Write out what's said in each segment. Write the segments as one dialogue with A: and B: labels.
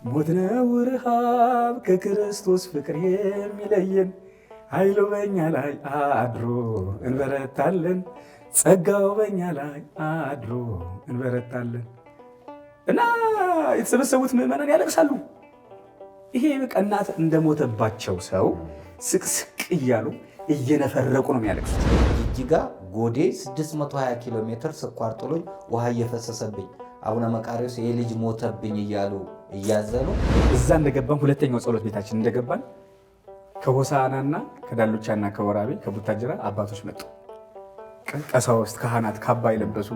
A: ሞት ነው ረሃብ ከክርስቶስ ፍቅር የሚለየን ኃይሉ በኛ ላይ አድሮ እንበረታለን ጸጋው በኛ ላይ አድሮ እንበረታለን እና የተሰበሰቡት ምዕመናን ያለቅሳሉ። ይሄ በቃ እናት እንደሞተባቸው ሰው ስቅስቅ እያሉ እየነፈረቁ ነው የሚያለቅሱት።
B: ጅጅጋ ጎዴ 620 ኪሎ ሜትር ስኳር ጥሎኝ ውሃ እየፈሰሰብኝ አቡነ መቃርዮስ የልጅ ሞተብኝ እያሉ እያዘኑ
A: እዛ እንደገባን ሁለተኛው ጸሎት ቤታችን እንደገባን ከሆሳናና ከዳሎቻና ከወራቤ ከቡታጅራ አባቶች መጡ። ቀሳውስት፣ ካህናት ካባ የለበሱ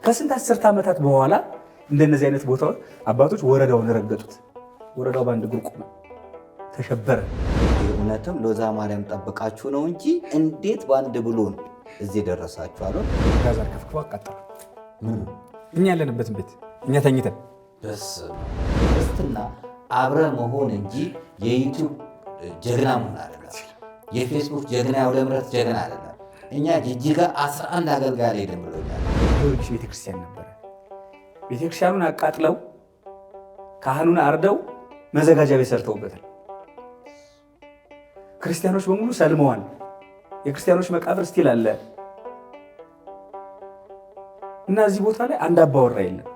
A: ከስንት አስርተ ዓመታት በኋላ እንደነዚህ አይነት ቦታዎች አባቶች ወረዳውን ረገጡት። ወረዳው በአንድ እግሩ ቆመ፣ ተሸበረ።
B: እውነትም ሎዛ ማርያም ጠብቃችሁ ነው እንጂ እንዴት በአንድ ብሎን እዚህ ደረሳችሁ አሉ።
A: ጋዛር ከፍክፎ አቃጠሉ። እኛ ያለንበትን ቤት እኛ ተኝተን
B: ክርስትና አብረ መሆን እንጂ የዩቲዩብ ጀግና መሆን አይደለም። የፌስቡክ ጀግና የአውደ ምሕረት ጀግና አይደለም። እኛ ጅጅጋ 11 አገልጋይ ሄደን ብሎኛል።
A: ጊዮርጊስ ቤተክርስቲያን ነበረ። ቤተክርስቲያኑን አቃጥለው ካህኑን አርደው መዘጋጃ ቤት ሰርተውበታል። ክርስቲያኖች በሙሉ ሰልመዋል። የክርስቲያኖች መቃብር ስቲል አለ እና እዚህ ቦታ ላይ አንድ አባወራ የለም፣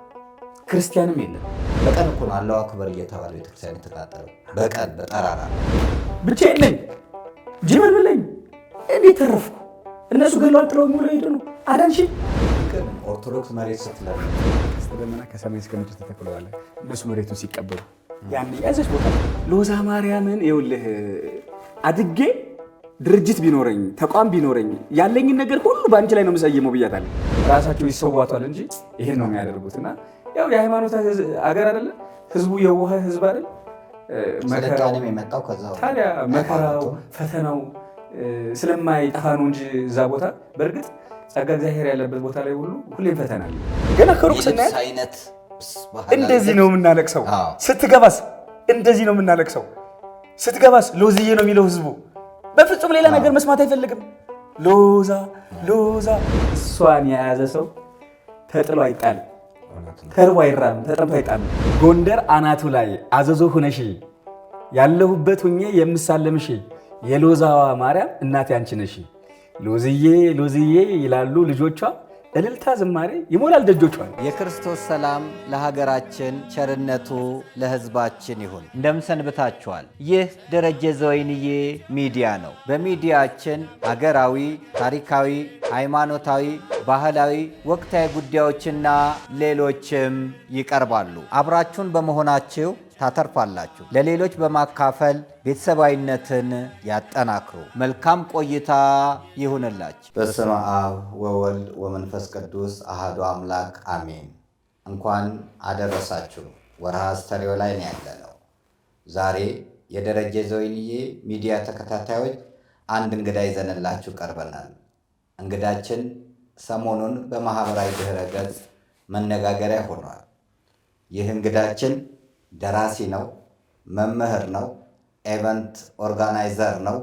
A: ክርስቲያንም የለም።
B: በቀን እኮ ነው አላሁ አክበር እየተባለ ቤተክርስቲያን የተቃጠለው። በቀን በጠራራ
A: ብቻዬን ነኝ ጅብል ብለኝ እንዴት ተረፍኩ? እነሱ ገለዋል ጥለው ሙሉ ሄዱ ነው አዳንሽ።
B: ኦርቶዶክስ መሬት ስትለኝ
A: ደመና ከሰማይ እስከ ምድር ተተክለዋል። እነሱ መሬቱን ሲቀበሉ ያን ያዘች ቦታ ሎዛ ማርያምን ይኸውልህ አድጌ ድርጅት ቢኖረኝ ተቋም ቢኖረኝ ያለኝን ነገር ሁሉ በአንቺ ላይ ነው የምሰየመው ብያታለሁ። ራሳቸው ይሰዋቷል እንጂ ይሄን ነው የሚያደርጉት። እና ያው የሃይማኖት አገር አይደለ፣ ህዝቡ የዋህ ህዝብ አይደል።
B: መከራው የመጣው ከዛ
A: ታዲያ መከራው ፈተናው ስለማይጠፋ ነው እንጂ እዛ ቦታ በእርግጥ ጸጋ እግዚአብሔር ያለበት ቦታ ላይ ሁሌም ፈተና አለ። ገና ከሩቅ ስናያት እንደዚህ ነው የምናለቅሰው። ስትገባስ እንደዚህ ነው የምናለቅሰው። ስትገባስ ሎዝዬ ነው የሚለው ህዝቡ። በፍጹም ሌላ ነገር መስማት አይፈልግም። ሎዛ ሎዛ። እሷን የያዘ ሰው ተጥሎ አይጣልም፣ ተርቦ አይራብም፣ ተጠምቶ አይጣልም። ጎንደር አናቱ ላይ አዘዞ ሁነሽ ያለሁበት ሁኜ የምሳለምሽ የሎዛዋ ማርያም እናቴ አንቺ ነሽ። ሎዝዬ ሎዝዬ ይላሉ ልጆቿ። እልልታ ዝማሬ ይሞላል ደጆቿን።
B: የክርስቶስ ሰላም ለሀገራችን፣ ቸርነቱ ለህዝባችን ይሁን። እንደምሰንብታችኋል። ይህ ደረጀ ዘወይንዬ ሚዲያ ነው። በሚዲያችን ሀገራዊ፣ ታሪካዊ፣ ሃይማኖታዊ፣ ባህላዊ፣ ወቅታዊ ጉዳዮችና ሌሎችም ይቀርባሉ። አብራችሁን በመሆናችሁ ታተርፋላችሁ። ለሌሎች በማካፈል ቤተሰባዊነትን ያጠናክሩ። መልካም ቆይታ ይሁንላችሁ። በስመ አብ ወወልድ ወመንፈስ ቅዱስ አሐዱ አምላክ አሜን። እንኳን አደረሳችሁ። ወርሃ አስተርእዮ ላይ ነው ያለነው። ዛሬ የደረጀ ዘወይንዬ ሚዲያ ተከታታዮች አንድ እንግዳ ይዘንላችሁ ቀርበናል። እንግዳችን ሰሞኑን በማህበራዊ ድህረ ገጽ መነጋገሪያ ሆኗል። ይህ እንግዳችን ደራሲ ነው፣ መምህር ነው፣ ኤቨንት ኦርጋናይዘር ነው።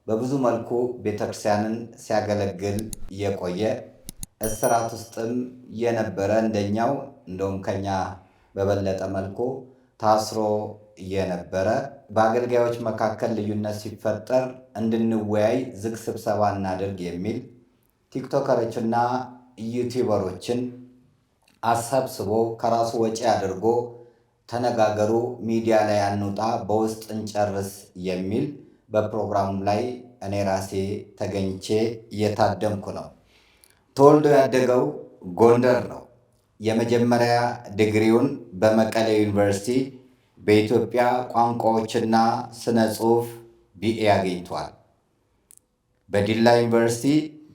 B: በብዙ መልኩ ቤተክርስቲያንን ሲያገለግል የቆየ እስራት ውስጥም የነበረ እንደኛው እንደውም ከኛ በበለጠ መልኩ ታስሮ የነበረ በአገልጋዮች መካከል ልዩነት ሲፈጠር እንድንወያይ ዝግ ስብሰባ እናድርግ የሚል ቲክቶከሮችና ዩቲዩበሮችን አሰብስቦ ከራሱ ወጪ አድርጎ ተነጋገሩ፣ ሚዲያ ላይ አንውጣ፣ በውስጥ እንጨርስ የሚል በፕሮግራሙ ላይ እኔ ራሴ ተገኝቼ እየታደምኩ ነው። ተወልዶ ያደገው ጎንደር ነው። የመጀመሪያ ዲግሪውን በመቀሌ ዩኒቨርሲቲ በኢትዮጵያ ቋንቋዎችና ስነ ጽሑፍ ቢኤ አግኝቷል። በዲላ ዩኒቨርሲቲ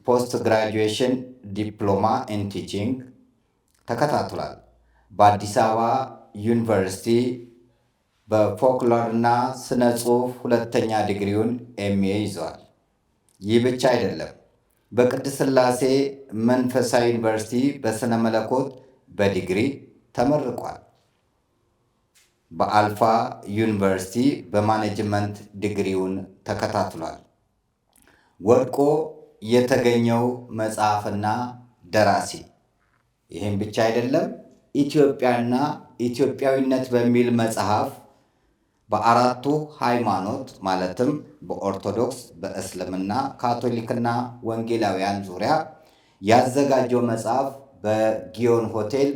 B: ፖስት ግራጁዌሽን ዲፕሎማ ኢን ቲቺንግ ተከታትሏል። በአዲስ አበባ ዩኒቨርሲቲ በፎክሎርና ስነ ጽሑፍ ሁለተኛ ዲግሪውን ኤምኤ ይዘዋል። ይህ ብቻ አይደለም። በቅድስት ሥላሴ መንፈሳዊ ዩኒቨርሲቲ በስነ መለኮት በዲግሪ ተመርቋል። በአልፋ ዩኒቨርሲቲ በማኔጅመንት ዲግሪውን ተከታትሏል። ወድቆ የተገኘው መጽሐፍና ደራሲ። ይህም ብቻ አይደለም። ኢትዮጵያና ኢትዮጵያዊነት በሚል መጽሐፍ በአራቱ ሃይማኖት ማለትም በኦርቶዶክስ፣ በእስልምና፣ ካቶሊክና ወንጌላውያን ዙሪያ ያዘጋጀው መጽሐፍ በጊዮን ሆቴል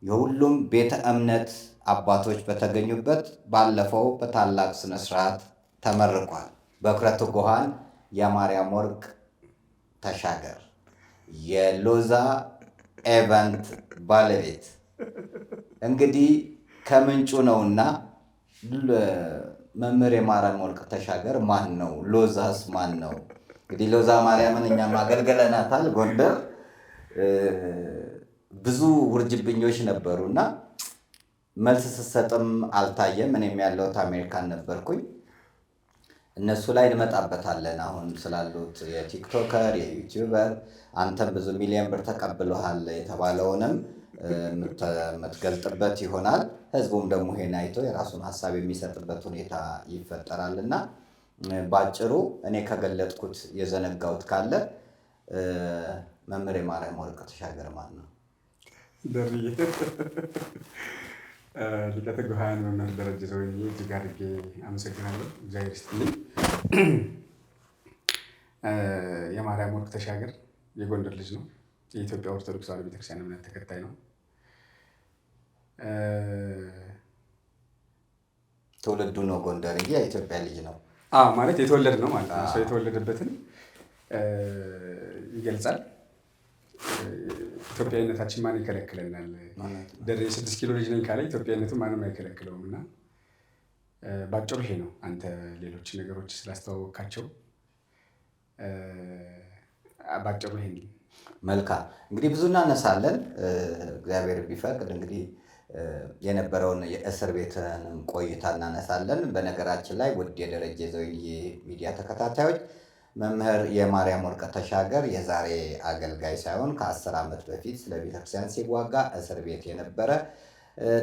B: የሁሉም ቤተ እምነት አባቶች በተገኙበት ባለፈው በታላቅ ስነስርዓት ተመርቋል። በኩረ ትጉሃን የማርያም ወርቅ ተሻገር የሎዛ ኤቨንት ባለቤት እንግዲህ ከምንጩ ነውና መምህር የማርያም ወርቅ ተሻገር ማን ነው? ሎዛስ ማን ነው? እንግዲህ ሎዛ ማርያምን እኛም አገልግለናታል። ጎንደር ብዙ ውርጅብኞች ነበሩና መልስ ስትሰጥም አልታየም። እኔም ያለሁት አሜሪካን ነበርኩኝ። እነሱ ላይ እንመጣበታለን። አሁን ስላሉት የቲክቶከር የዩቲዩበር አንተም ብዙ ሚሊዮን ብር ተቀብለሃል የተባለውንም የምትገልጥበት ይሆናል። ህዝቡም ደግሞ ይሄን አይቶ የራሱን ሀሳብ የሚሰጥበት ሁኔታ ይፈጠራልና ባጭሩ እኔ ከገለጥኩት የዘነጋውት ካለ መምህር የማርያም ወርቅ ተሻገር ማን ነው?
C: ሊቀ ትጉሃን መምህር ደረጀ ዘወይንዬ እጅግ አድርጌ አመሰግናለሁ። እግዚአብሔር ይስጥልኝ። የማርያም ወርቅ ተሻገር የጎንደር ልጅ ነው። የኢትዮጵያ ኦርቶዶክስ ተዋሕዶ ቤተክርስቲያን እምነት ተከታይ ነው።
B: ትውልዱ ነው ጎንደር እንጂ የኢትዮጵያ ልጅ ነው
C: ማለት የተወለደ ነው ማለት ነው። ሰው የተወለደበትን ይገልጻል። ኢትዮጵያዊነታችን ማን ይከለክለናል? ደሬ 6 ኪሎ ልጅ ነኝ ካለ ኢትዮጵያዊነቱን ማንም አይከለክለውም። እና ባጭሩ ይሄ ነው። አንተ ሌሎች ነገሮች ስላስተዋወቅካቸው ባጭሩ ይሄ ነው።
B: መልካም እንግዲህ ብዙ እናነሳለን። እግዚአብሔር ቢፈቅድ እንግዲህ የነበረውን የእስር ቤትን ቆይታ እናነሳለን። በነገራችን ላይ ውድ የደረጀ ዘወይንዬ ሚዲያ ተከታታዮች መምህር የማርያም ወርቅ ተሻገር የዛሬ አገልጋይ ሳይሆን ከ10 ዓመት በፊት ስለ ቤተክርስቲያን ሲዋጋ እስር ቤት የነበረ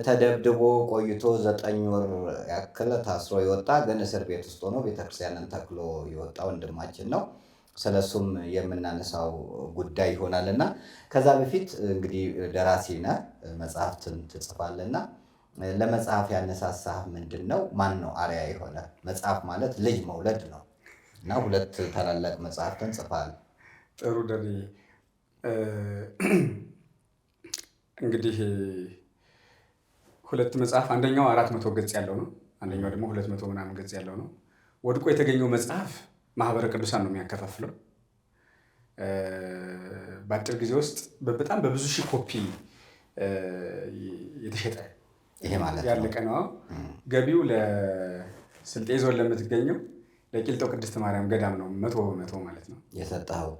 B: ተደብድቦ ቆይቶ 9 ወር ያክል ታስሮ የወጣ ግን እስር ቤት ውስጥ ሆኖ ቤተክርስቲያንን ተክሎ የወጣ ወንድማችን ነው። ስለሱም የምናነሳው ጉዳይ ይሆናልና ከዛ በፊት እንግዲህ ደራሲ ነህ፣ መጽሐፍትን ትጽፋለና ለመጽሐፍ ያነሳሳህ ምንድን ነው? ማን ነው አርአያ የሆነ? መጽሐፍ ማለት ልጅ መውለድ ነው እና 2 ታላላቅ መጽሐፍትን ጽፋል።
C: ጥሩ ደሬ፣ እንግዲህ 2 መጽሐፍ፣ አንደኛው 400 ገጽ ያለው ነው፣ አንደኛው ደግሞ 200 ምናምን ገጽ ያለው ነው። ወድቆ የተገኘው መጽሐፍ ማህበረ ቅዱሳን ነው የሚያከፋፍለው። በአጭር ጊዜ ውስጥ በጣም በብዙ ሺህ ኮፒ የተሸጠ
B: ይሄ ማለት
C: ያለቀ ነው። ገቢው ለስልጤ ዞን ለምትገኘው ለቂልጦ ቅድስት ማርያም ገዳም ነው 100% ማለት ነው
B: የሰጠኸው።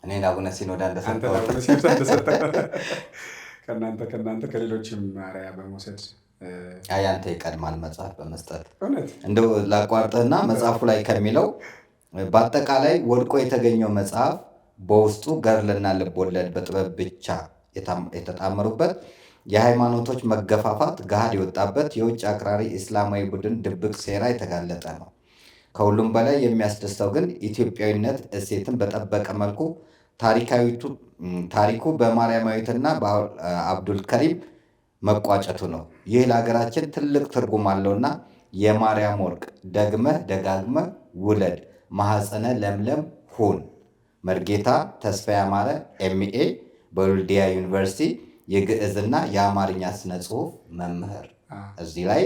B: እኔ ለአቡነ ሲኖዳ እንደሰጠኸው
C: ከእናንተ ከሌሎችም አርአያ በመውሰድ
B: ያንተ ይቀድማል መጽሐፍ በመስጠት። እንደው ላቋርጥህና መጽሐፉ ላይ ከሚለው በአጠቃላይ ወድቆ የተገኘው መጽሐፍ በውስጡ ገድልና ልቦለድ በጥበብ ብቻ የተጣመሩበት የሃይማኖቶች መገፋፋት ገሃድ የወጣበት የውጭ አክራሪ እስላማዊ ቡድን ድብቅ ሴራ የተጋለጠ ነው። ከሁሉም በላይ የሚያስደስተው ግን ኢትዮጵያዊነት እሴትን በጠበቀ መልኩ ታሪኩ በማርያማዊትና በአብዱልከሪም መቋጨቱ ነው። ይህ ለሀገራችን ትልቅ ትርጉም አለውና የማርያም ወርቅ ደግመህ ደጋግመህ ውለድ፣ ማኅፀነ ለምለም ሁን። መርጌታ ተስፋ ያማረ ኤምኤ በወልዲያ ዩኒቨርሲቲ የግዕዝና የአማርኛ ስነ ጽሑፍ መምህር እዚህ ላይ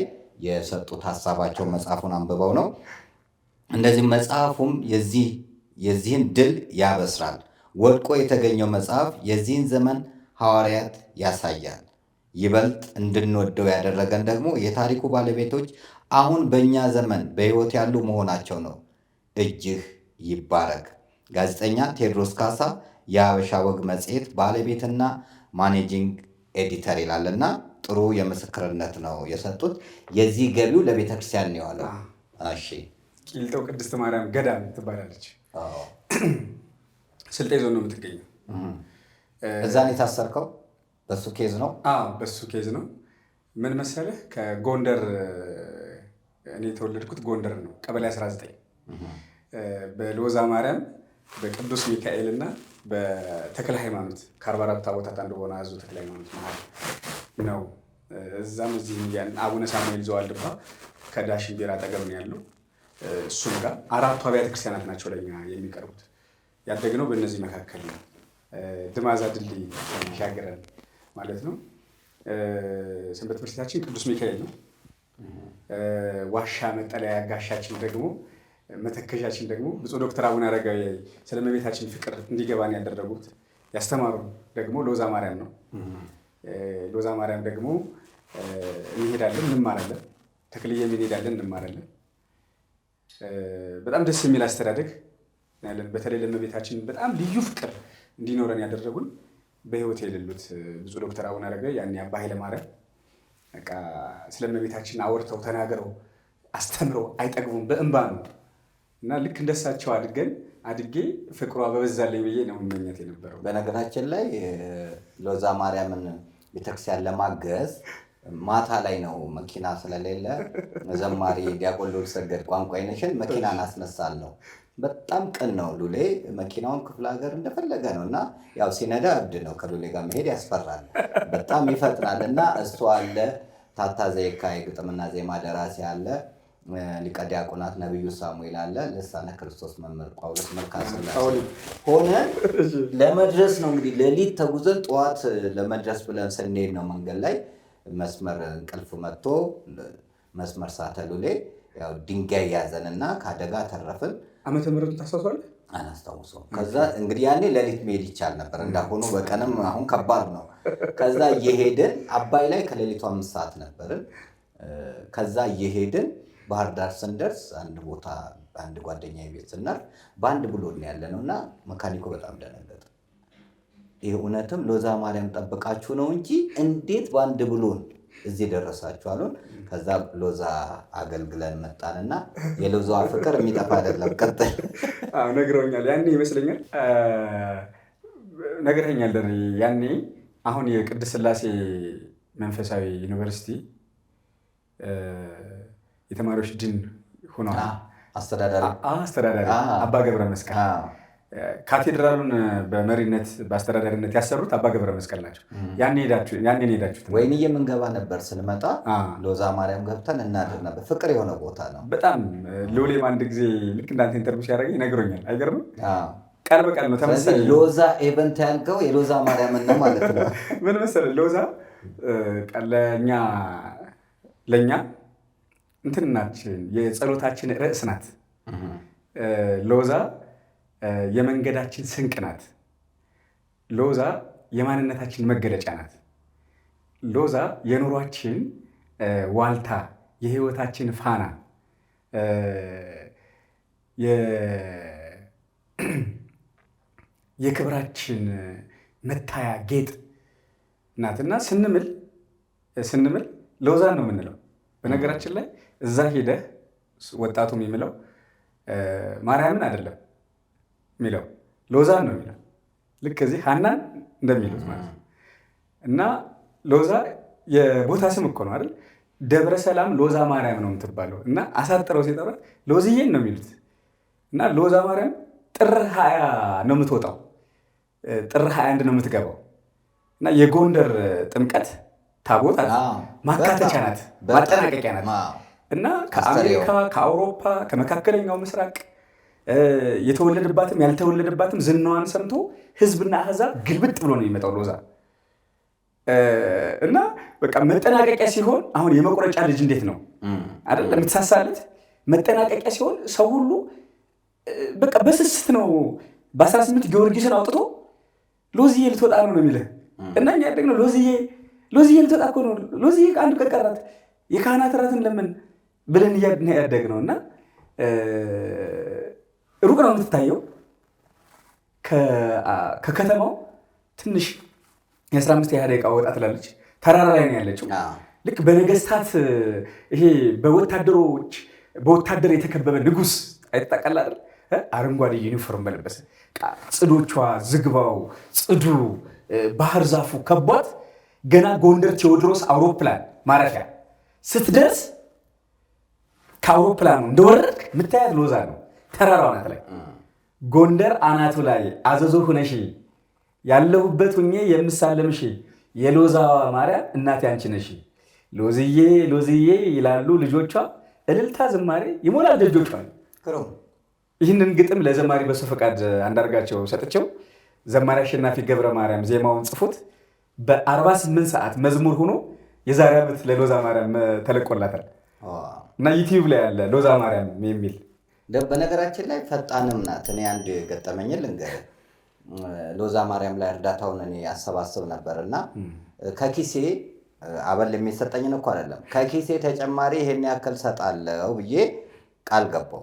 B: የሰጡት ሀሳባቸው መጽሐፉን አንብበው ነው። እንደዚህም መጽሐፉም የዚህን ድል ያበስራል። ወድቆ የተገኘው መጽሐፍ የዚህን ዘመን ሐዋርያት ያሳያል። ይበልጥ እንድንወደው ያደረገን ደግሞ የታሪኩ ባለቤቶች አሁን በእኛ ዘመን በሕይወት ያሉ መሆናቸው ነው። እጅህ ይባረክ። ጋዜጠኛ ቴዎድሮስ ካሳ የሀበሻ ወግ መጽሔት ባለቤትና ማኔጂንግ ኤዲተር ይላልና ጥሩ የምስክርነት ነው የሰጡት። የዚህ ገቢው ለቤተክርስቲያን ነው የዋለው። እሺ፣
C: ቂልጦ ቅድስት ማርያም ገዳም ትባላለች። ስልጤ ዞን ነው የምትገኘው።
B: እዛን የታሰርከው በሱ ኬዝ ነው?
C: በሱ ኬዝ ነው። ምን መሰለህ፣ ከጎንደር እኔ የተወለድኩት ጎንደር ነው፣ ቀበሌ 19 በሎዛ ማርያም በቅዱስ ሚካኤል እና በተክለ ሃይማኖት ከ44 ታቦታት አንዱ በሆነ አዞ ተክለ ሃይማኖት መሀል ነው እዛም እዚህ አቡነ ሳሙኤል ዘዋልድባ ከዳሽን ቢራ አጠገብ ነው ያለው። እሱም ጋር 4ቱ አብያተ ክርስቲያናት ናቸው ለኛ የሚቀርቡት። ያደግነው በእነዚህ መካከል ነው። ድማዛ ድልድይ ሻገረን ማለት ነው። ሰንበት ትምህርት ቤታችን ቅዱስ ሚካኤል ነው። ዋሻ መጠለያ ጋሻችን ደግሞ መተከሻችን ደግሞ ብፁዕ ዶክተር አቡነ አረጋዊ ስለ እመቤታችን ፍቅር እንዲገባን ያደረጉት ያስተማሩ ደግሞ ሎዛ ማርያም ነው። ሎዛ ማርያም ደግሞ እንሄዳለን እንማራለን፣ ተክልዬም እንሄዳለን እንማራለን። በጣም ደስ የሚል አስተዳደግ ያለን። በተለይ ለእመቤታችን በጣም ልዩ ፍቅር እንዲኖረን ያደረጉን በህይወት የሌሉት ብፁዕ ዶክተር አቡነ አረጋዊ ያኔ አባ ኃይለማርያም በቃ ስለ እመቤታችን አውርተው ተናግረው አስተምረው አይጠግቡም፣ በእንባ ነው። እና ልክ እንደሳቸው አድጌ ፍቅሯ በበዛለኝ ብዬ ነው መመኘት የነበረው።
B: በነገራችን ላይ ሎዛ ማርያምን ቤተክርስቲያን ለማገዝ ማታ ላይ ነው መኪና ስለሌለ ዘማሪ ዲያቆን ሉል ሰገድ ቋንቋይነሽን መኪናን አስነሳለሁ። በጣም ቅን ነው ሉሌ። መኪናውን ክፍለ ሀገር እንደፈለገ ነው እና ያው ሲነዳ እብድ ነው። ከሉሌ ጋር መሄድ ያስፈራል፣ በጣም ይፈጥናል። እና እሱ አለ፣ ታታ ዘይካ የግጥምና ዜማ ደራሲ አለ፣ ሊቀ ዲያቆናት ነብዩ ሳሙኤል አለ፣ ልሳነ ክርስቶስ መምህር ጳውሎስ መልካስላሴ ሆነን ለመድረስ ነው እንግዲህ ሌሊት ተጉዘን ጠዋት ለመድረስ ብለን ስንሄድ ነው መንገድ ላይ መስመር እንቅልፍ መጥቶ መስመር ሳተ ሉሌ። ያው ድንጋይ ያዘንና ከአደጋ ተረፍን።
C: ዓመተ ምህረቱን ታስታውሳለህ?
B: አናስታውሰውም። ከዛ እንግዲህ ያኔ ሌሊት መሄድ ይቻል ነበር፣ እንዳሁኑ በቀንም አሁን ከባድ ነው። ከዛ እየሄድን አባይ ላይ ከሌሊቱ 5 ሰዓት ነበርን። ከዛ እየሄድን ባህር ዳር ስንደርስ አንድ ቦታ አንድ ጓደኛ ቤት ስናርፍ በአንድ ብሎን ያለ ነው እና መካኒኮ በጣም ደነገጠ። ይህ እውነትም ሎዛ ማርያም ጠብቃችሁ ነው እንጂ እንዴት በአንድ ብሎን እዚህ ደረሳችሁ አሉን። ከዛ ሎዛ አገልግለን መጣንና የሎዛ ፍቅር የሚጠፋ አይደለም። ቀጥል።
C: ነግረውኛል ያኔ ይመስለኛል ነግረኛል ደሬ ያኔ አሁን የቅድስት ሥላሴ መንፈሳዊ ዩኒቨርሲቲ የተማሪዎች ድን ሆኗል። አስተዳዳሪ አባ ገብረ መስቀል ካቴድራሉን በመሪነት በአስተዳዳሪነት ያሰሩት አባ ገብረ መስቀል ናቸው። ያኔ ሄዳችሁት?
B: ወይንዬ የምንገባ ነበር። ስንመጣ ሎዛ ማርያም ገብተን እናድር ነበር። ፍቅር የሆነ ቦታ ነው
C: በጣም። ሎሌም አንድ ጊዜ ልክ እንዳንተ ኢንተርቪው ሲያደርገኝ ነግሮኛል። አይገርምም? ቃል በቃል ነው ተመሳሳይ።
B: ሎዛ ኤቨንት ያልከው የሎዛ ማርያምን ነው ማለት ነው።
C: ምን መሰለህ ሎዛ ለእኛ እንትን ናችን፣ የጸሎታችን ርዕስ ናት። ሎዛ የመንገዳችን ስንቅ ናት። ሎዛ የማንነታችን መገለጫ ናት። ሎዛ የኑሯችን ዋልታ፣ የህይወታችን ፋና፣ የክብራችን መታያ ጌጥ ናትና ስንምል ሎዛን ነው የምንለው። በነገራችን ላይ እዛ ሄደህ ወጣቱ የሚምለው ማርያምን አይደለም የሚለው ሎዛን ነው የሚለው። ልክ እዚህ ሀናን እንደሚሉት ማለት ነው። እና ሎዛ የቦታ ስም እኮ ነው አይደል? ደብረ ሰላም ሎዛ ማርያም ነው የምትባለው። እና አሳጥረው ሲጠሯት ሎዝዬን ነው የሚሉት። እና ሎዛ ማርያም ጥር 20 ነው የምትወጣው፣ ጥር 21 ነው የምትገባው። እና የጎንደር ጥምቀት ታቦታት ማካተቻ ናት፣ ማጠናቀቂያ ናት። እና ከአሜሪካ፣ ከአውሮፓ፣ ከመካከለኛው ምስራቅ የተወለደባትም ያልተወለደባትም ዝናዋን ሰምቶ ህዝብና አሕዛብ ግልብጥ ብሎ ነው የሚመጣው ሎዛ። እና በቃ መጠናቀቂያ ሲሆን አሁን የመቁረጫ ልጅ እንዴት ነው አይደል የምትሳሳለት? መጠናቀቂያ ሲሆን ሰው ሁሉ በቃ በስስት ነው በ18 ጊዮርጊስን አውጥቶ ሎዝዬ ልትወጣ ነው የሚልህ። እና እኛ ያደግነው ሎዝዬ ልትወጣ እኮ ነው፣ ሎዝዬ አንድ ቀን ቀራት፣ የካህናት እራትን ለምን ብለን ያደግነው። እና ሩቅ ነው የምትታየው ከከተማው ትንሽ የ15 ደቂቃ ወጣ ትላለች። ተራራ ላይ ነው ያለችው። ልክ በነገስታት ይሄ በወታደር የተከበበ ንጉስ አይተጣቀላል። አረንጓዴ ዩኒፎርም በለበሰ ጽዶቿ፣ ዝግባው፣ ጽዱ ባህር ዛፉ ከቧት ገና ጎንደር ቴዎድሮስ አውሮፕላን ማረፊያ ስትደርስ ከአውሮፕላኑ እንደወረድክ የምታያት ሎዛ ነው። ተራራው አናት ላይ ጎንደር አናቱ ላይ አዘዞ ሁነሽ ያለሁበት ሁኜ የምሳለምሽ የሎዛ ማርያም እናቴ አንቺ ነሽ ሎዝዬ ሎዝዬ ይላሉ ልጆቿ፣ እልልታ ዝማሬ ይሞላል ደጆቿ። ይህንን ግጥም ለዘማሪ በሱ ፈቃድ አንዳርጋቸው ሰጥቸው ዘማሪ አሸናፊ ገብረ ማርያም ዜማውን ጽፎት በ48 ሰዓት መዝሙር ሆኖ የዛሬ ዓመት ለሎዛ ማርያም ተለቆላታል እና ዩቲዩብ ላይ ያለ ሎዛ ማርያም የሚል።
B: በነገራችን ላይ ፈጣንም ናት። እኔ አንድ ገጠመኝ ልንገርህ። ሎዛ ማርያም ላይ እርዳታውን እኔ ያሰባስብ ነበር እና ከኪሴ አበል የሚሰጠኝን እኮ አይደለም ከኪሴ ተጨማሪ ይሄን ያክል ሰጣለው ብዬ ቃል ገባው።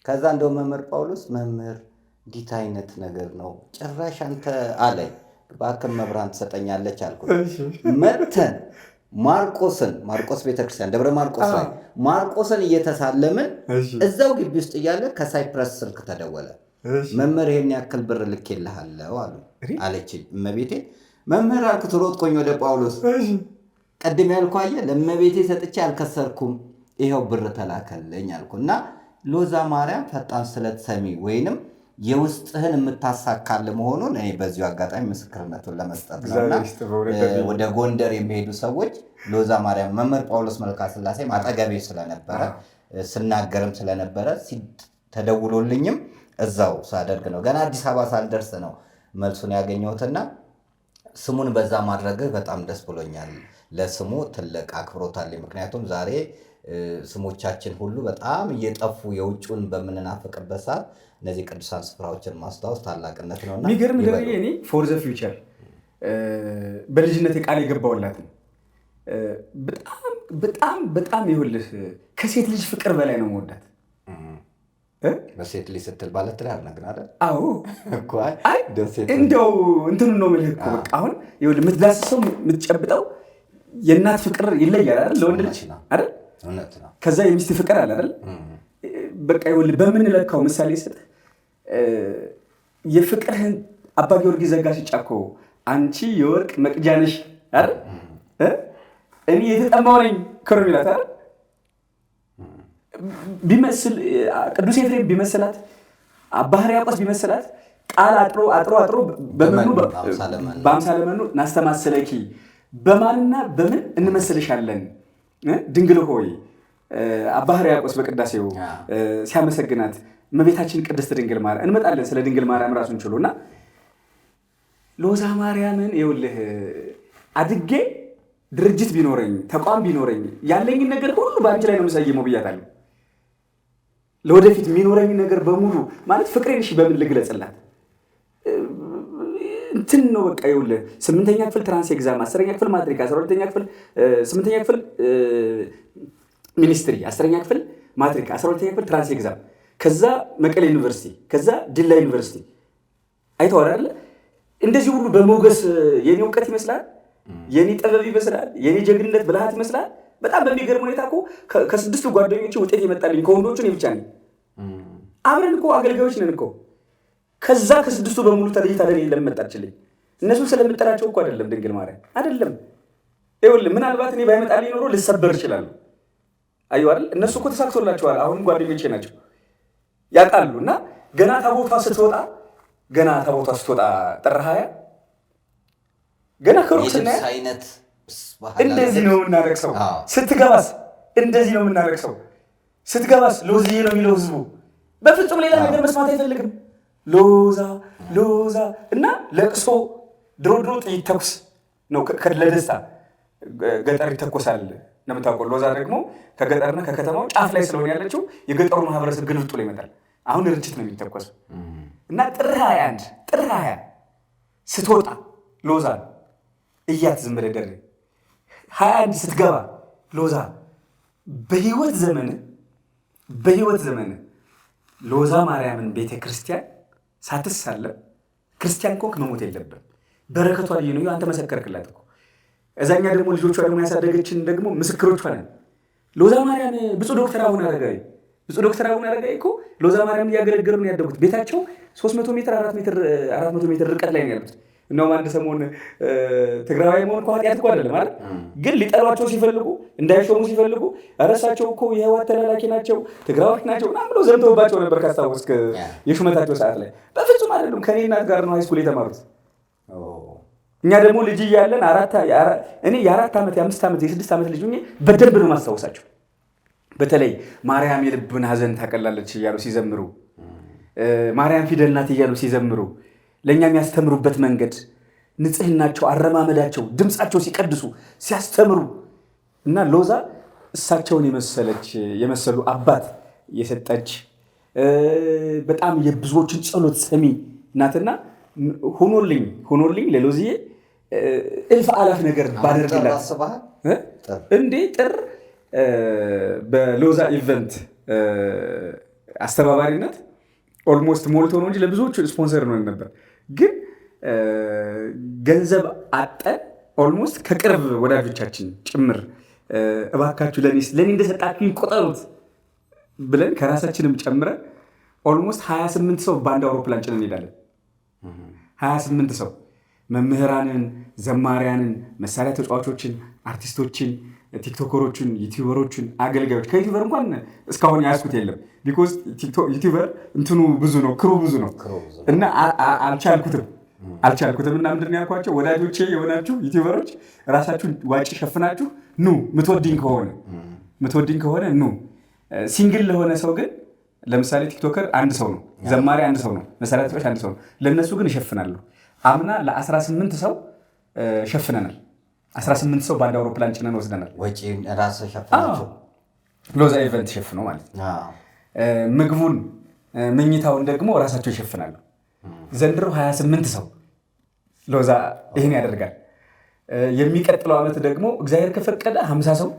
B: ከዛ እንደው መምህር ጳውሎስ መምህር እንዲት አይነት ነገር ነው ጭራሽ አንተ አለኝ። እባክህ መብራን ትሰጠኛለች አልኩት። መተን ማርቆስ ቤተክርስቲያን ደብረ ማርቆስ ላይ ማርቆስን እየተሳለምን እዛው ግቢ ውስጥ እያለ ከሳይፕረስ ስልክ ተደወለ። መምህር ይሄን ያክል ብር ልኬልሃለሁ አለችኝ እመቤቴ። መምህር አልኩት ሮጥኩኝ ወደ ጳውሎስ። ቀድም ያልኩህ አየህ ለእመቤቴ ሰጥቼ አልከሰርኩም ይኸው ብር ተላከልኝ አልኩ እና ሎዛ ማርያም ፈጣን ስለት ሰሚ ወይንም የውስጥህን የምታሳካል መሆኑን እኔ በዚሁ አጋጣሚ ምስክርነቱን ለመስጠት ነውና ወደ ጎንደር የሚሄዱ ሰዎች ሎዛ ማርያም መምህር ጳውሎስ መልካ ስላሴ ማጠገቤ ስለነበረ ስናገርም ስለነበረ ተደውሎልኝም እዛው ሳደርግ ነው ገና አዲስ አበባ ሳልደርስ ነው መልሱን ያገኘሁትና ስሙን በዛ ማድረግህ በጣም ደስ ብሎኛል። ለስሙ ትልቅ አክብሮት አለኝ። ምክንያቱም ዛሬ ስሞቻችን ሁሉ በጣም እየጠፉ የውጭውን በምንናፍቅበት ሰዓት እነዚህ ቅዱሳን ስፍራዎችን ማስታወስ ታላቅነት ነውና
C: የሚገርም ደረጃ እኔ ፎር ዘ ፊውቸር በልጅነት ቃል የገባውላት በጣም ይኸውልህ ከሴት ልጅ ፍቅር በላይ ነው የምወዳት።
B: በሴት ልጅ ስትል ባለትዳር ነህ ግን አይደል?
C: አዎ እኮ እንደው እንትኑ ነው የምልህ እኮ በቃ አሁን ይኸውልህ የምትዳስሰው የምትጨብጠው የእናት ፍቅር ይለያል አይደል? ለወንድ ልጅ አይደል?
B: እውነት ነው።
C: ከዛ የሚስት ፍቅር አለ አይደል? በቃ ይኸውልህ በምንለካው ምሳሌ ስጥ የፍቅርህን አባ ጊዮርጊስ ዘጋስጫ እኮ አንቺ የወርቅ መቅጃ ነሽ አይደል? እኔ የተጠማው ነኝ ከሮ ይላል አይደል? ቢመስል ቅዱስ ኤፍሬም ቢመስላት አባ ሕርያቆስ ቢመስላት ቃል አጥሮ በመኑ በአምሳለ መኑ ናስተማሰለኪ በማንና በምን እንመስልሻለን ድንግል ሆይ አባ ሕርያቆስ በቅዳሴው ሲያመሰግናት እመቤታችን ቅድስት ድንግል ማርያም እንመጣለን ስለ ድንግል ማርያም ራሱን ችሎና ሎዛ ማርያምን ይኸውልህ አድጌ ድርጅት ቢኖረኝ ተቋም ቢኖረኝ ያለኝን ነገር ሁሉ በአንቺ ላይ ነው የምሰየመው ብያታለሁ። ለወደፊት የሚኖረኝ ነገር በሙሉ ማለት ፍቅሬን እሺ በምን ልግለጽላት እንትን ነው በቃ ይኸውልህ 8ኛ ክፍል ትራንስ ኤግዛም 10ኛ ክፍል ማትሪክ 12ኛ ክፍል 8ኛ ክፍል ሚኒስትሪ 10ኛ ክፍል ማትሪክ 12ኛ ክፍል ትራንስ ኤግዛም ከዛ መቀሌ ዩኒቨርሲቲ ከዛ ዲላ ዩኒቨርሲቲ አይተዋል አይደል? እንደዚህ ሁሉ በሞገስ የኔ እውቀት ይመስላል የኔ ጥበብ ይመስላል የኔ ጀግንነት ብልሃት ይመስላል። በጣም በሚገርም ሁኔታ እኮ ከ6 ጓደኞቼ ውጤት ይመጣልኝ ከወንዶቹ እኔ ብቻ ነኝ። አብረን እኮ አገልጋዮች ነን እኮ ከዛ ከ6 በሙሉ ተለይታ ለኔ ለመጣችልኝ እነሱ ስለምጠራቸው እኮ አይደለም ድንግል ማርያም አይደለም። ይኸውልህ ምናልባት እኔ ባይመጣልኝ ኖሮ ልሰበር ይችላል። አየሁ አይደል? እነሱ እኮ ተሳክቶላቸዋል። አሁንም ጓደኞቼ ናቸው ያውቃሉ። እና ገና ታቦቷ ስትወጣ ጥር 20 ገና ከሩቅ ስናይ እንደዚህ ነው የምናረክሰው። ስትገባስ እንደዚህ ነው የምናረክሰው። ስትገባስ ሎዝዬ ነው የሚለው ህዝቡ። በፍጹም ሌላ ነገር መስማት አይፈልግም። ሎዛ እና ለቅሶ ድሮ ጥይት ተኩስ ነው ለደስታ ገጠር ይተኮሳል እንደምታውቀው። ሎዛ ደግሞ ከገጠርና ከከተማው ጫፍ ላይ ስለሆነ ያለችው የገጠሩ ማህበረሰብ ግልብጡ ላይ ይመጣል። አሁን ርችት ነው የሚተኮሰው እና ጥር 20 ስትወጣ ሎዛ እያት ዝም ብለህ ደር 21 ስትገባ ሎዛ በህይወት ዘመን ሎዛ ማርያምን ቤተክርስቲያን ሳትሳለም ክርስቲያን ኮክ መሞት የለብም። በረከቷ ልዩ ነው። አንተ መሰከርክላት እኮ እዛኛ ደግሞ ልጆቿ ደግሞ ያሳደገችን ደግሞ ምስክሮቿ ነን። ሎዛ ማርያም ብፁዕ ዶክተር አቡነ አረጋዊ እኮ ሎዛ ማርያም እያገለገሉ ነው ያደጉት። ቤታቸው 300 ሜትር 400 ሜትር ርቀት ላይ ነው ያሉት። እንደውም አንድ ሰሞን ትግራዋይ መሆን እኮ ኃጢአት እኮ አይደለም ማለት ግን ሊጠሏቸው ሲፈልጉ እንዳይሾሙ ሲፈልጉ እረሳቸው እኮ የህወሓት ተላላኪ ናቸው ትግራዋይ ናቸው ምናምን ብሎ ዘምተውባቸው ነበር። ካስታወስክ የሹመታቸው ሰዓት ላይ በፍጹም አይደሉም። ከኔ እናት ጋር ነው ሃይስኩል የተማሩት። እኛ ደግሞ ልጅ እያለን እኔ የ4 ዓመት የ5 ዓመት የ6 ዓመት ልጅ ሆኜ በደንብ ነው ማስታወሳቸው። በተለይ ማርያም የልብን ሐዘን ታቀላለች እያሉ ሲዘምሩ፣ ማርያም ፊደል ናት እያሉ ሲዘምሩ፣ ለእኛ የሚያስተምሩበት መንገድ፣ ንጽህናቸው፣ አረማመዳቸው፣ ድምፃቸው ሲቀድሱ ሲያስተምሩ እና ሎዛ እሳቸውን የመሰሉ አባት የሰጠች በጣም የብዙዎችን ጸሎት ሰሚ ናትና ሆኖልኝ ለሎዝዬ እልፍ አላፍ ነገር ባደርግላት እንዴ ጥር በሎዛ ኢቨንት አስተባባሪነት ኦልሞስት ሞልቶ ነው እንጂ ለብዙዎቹ ስፖንሰር ነው ነበር። ግን ገንዘብ አጠን ኦልሞስት ከቅርብ ወዳጆቻችን ጭምር እባካችሁ ለኔ እንደሰጣችሁ ይቆጠሩት ብለን ከራሳችንም ጨምረን ኦልሞስት 28 ሰው በአንድ አውሮፕላን ጭነን እንሄዳለን። 28 ሰው መምህራንን፣ ዘማሪያንን፣ መሳሪያ ተጫዋቾችን፣ አርቲስቶችን፣ ቲክቶከሮችን፣ ዩቲዩበሮችን፣ አገልጋዮች ከዩቲዩበር እንኳን እስካሁን ያስኩት የለም። ቢኮዝ ዩቲዩበር እንትኑ ብዙ ነው፣ ክሩ ብዙ ነው እና አልቻልኩትም እና ምንድን ነው ያልኳቸው ወዳጆቼ የሆናችሁ ዩቲዩበሮች ራሳችሁን ዋጭ ሸፍናችሁ ኑ፣ ምትወድኝ ከሆነ ኑ። ሲንግል ለሆነ ሰው ግን ለምሳሌ ቲክቶከር አንድ ሰው ነው፣ ዘማሪ አንድ ሰው ነው፣ መሳሪያ ተጫዋች አንድ ሰው ነው። ለእነሱ ግን እሸፍናለሁ። አምና ለ18 ሰው ሸፍነናል። 18 ሰው በአንድ አውሮፕላን ጭነን ወስደናል።
B: ወጪ ራስ ሸፍናቸው
C: ሎዛ ኢቨንት ሸፍነው ማለት ነው። ምግቡን መኝታውን ደግሞ ራሳቸው ይሸፍናሉ። ዘንድሮ 28 ሰው ሎዛ ይህን ያደርጋል። የሚቀጥለው ዓመት ደግሞ እግዚአብሔር ከፈቀደ 50 ሰው፣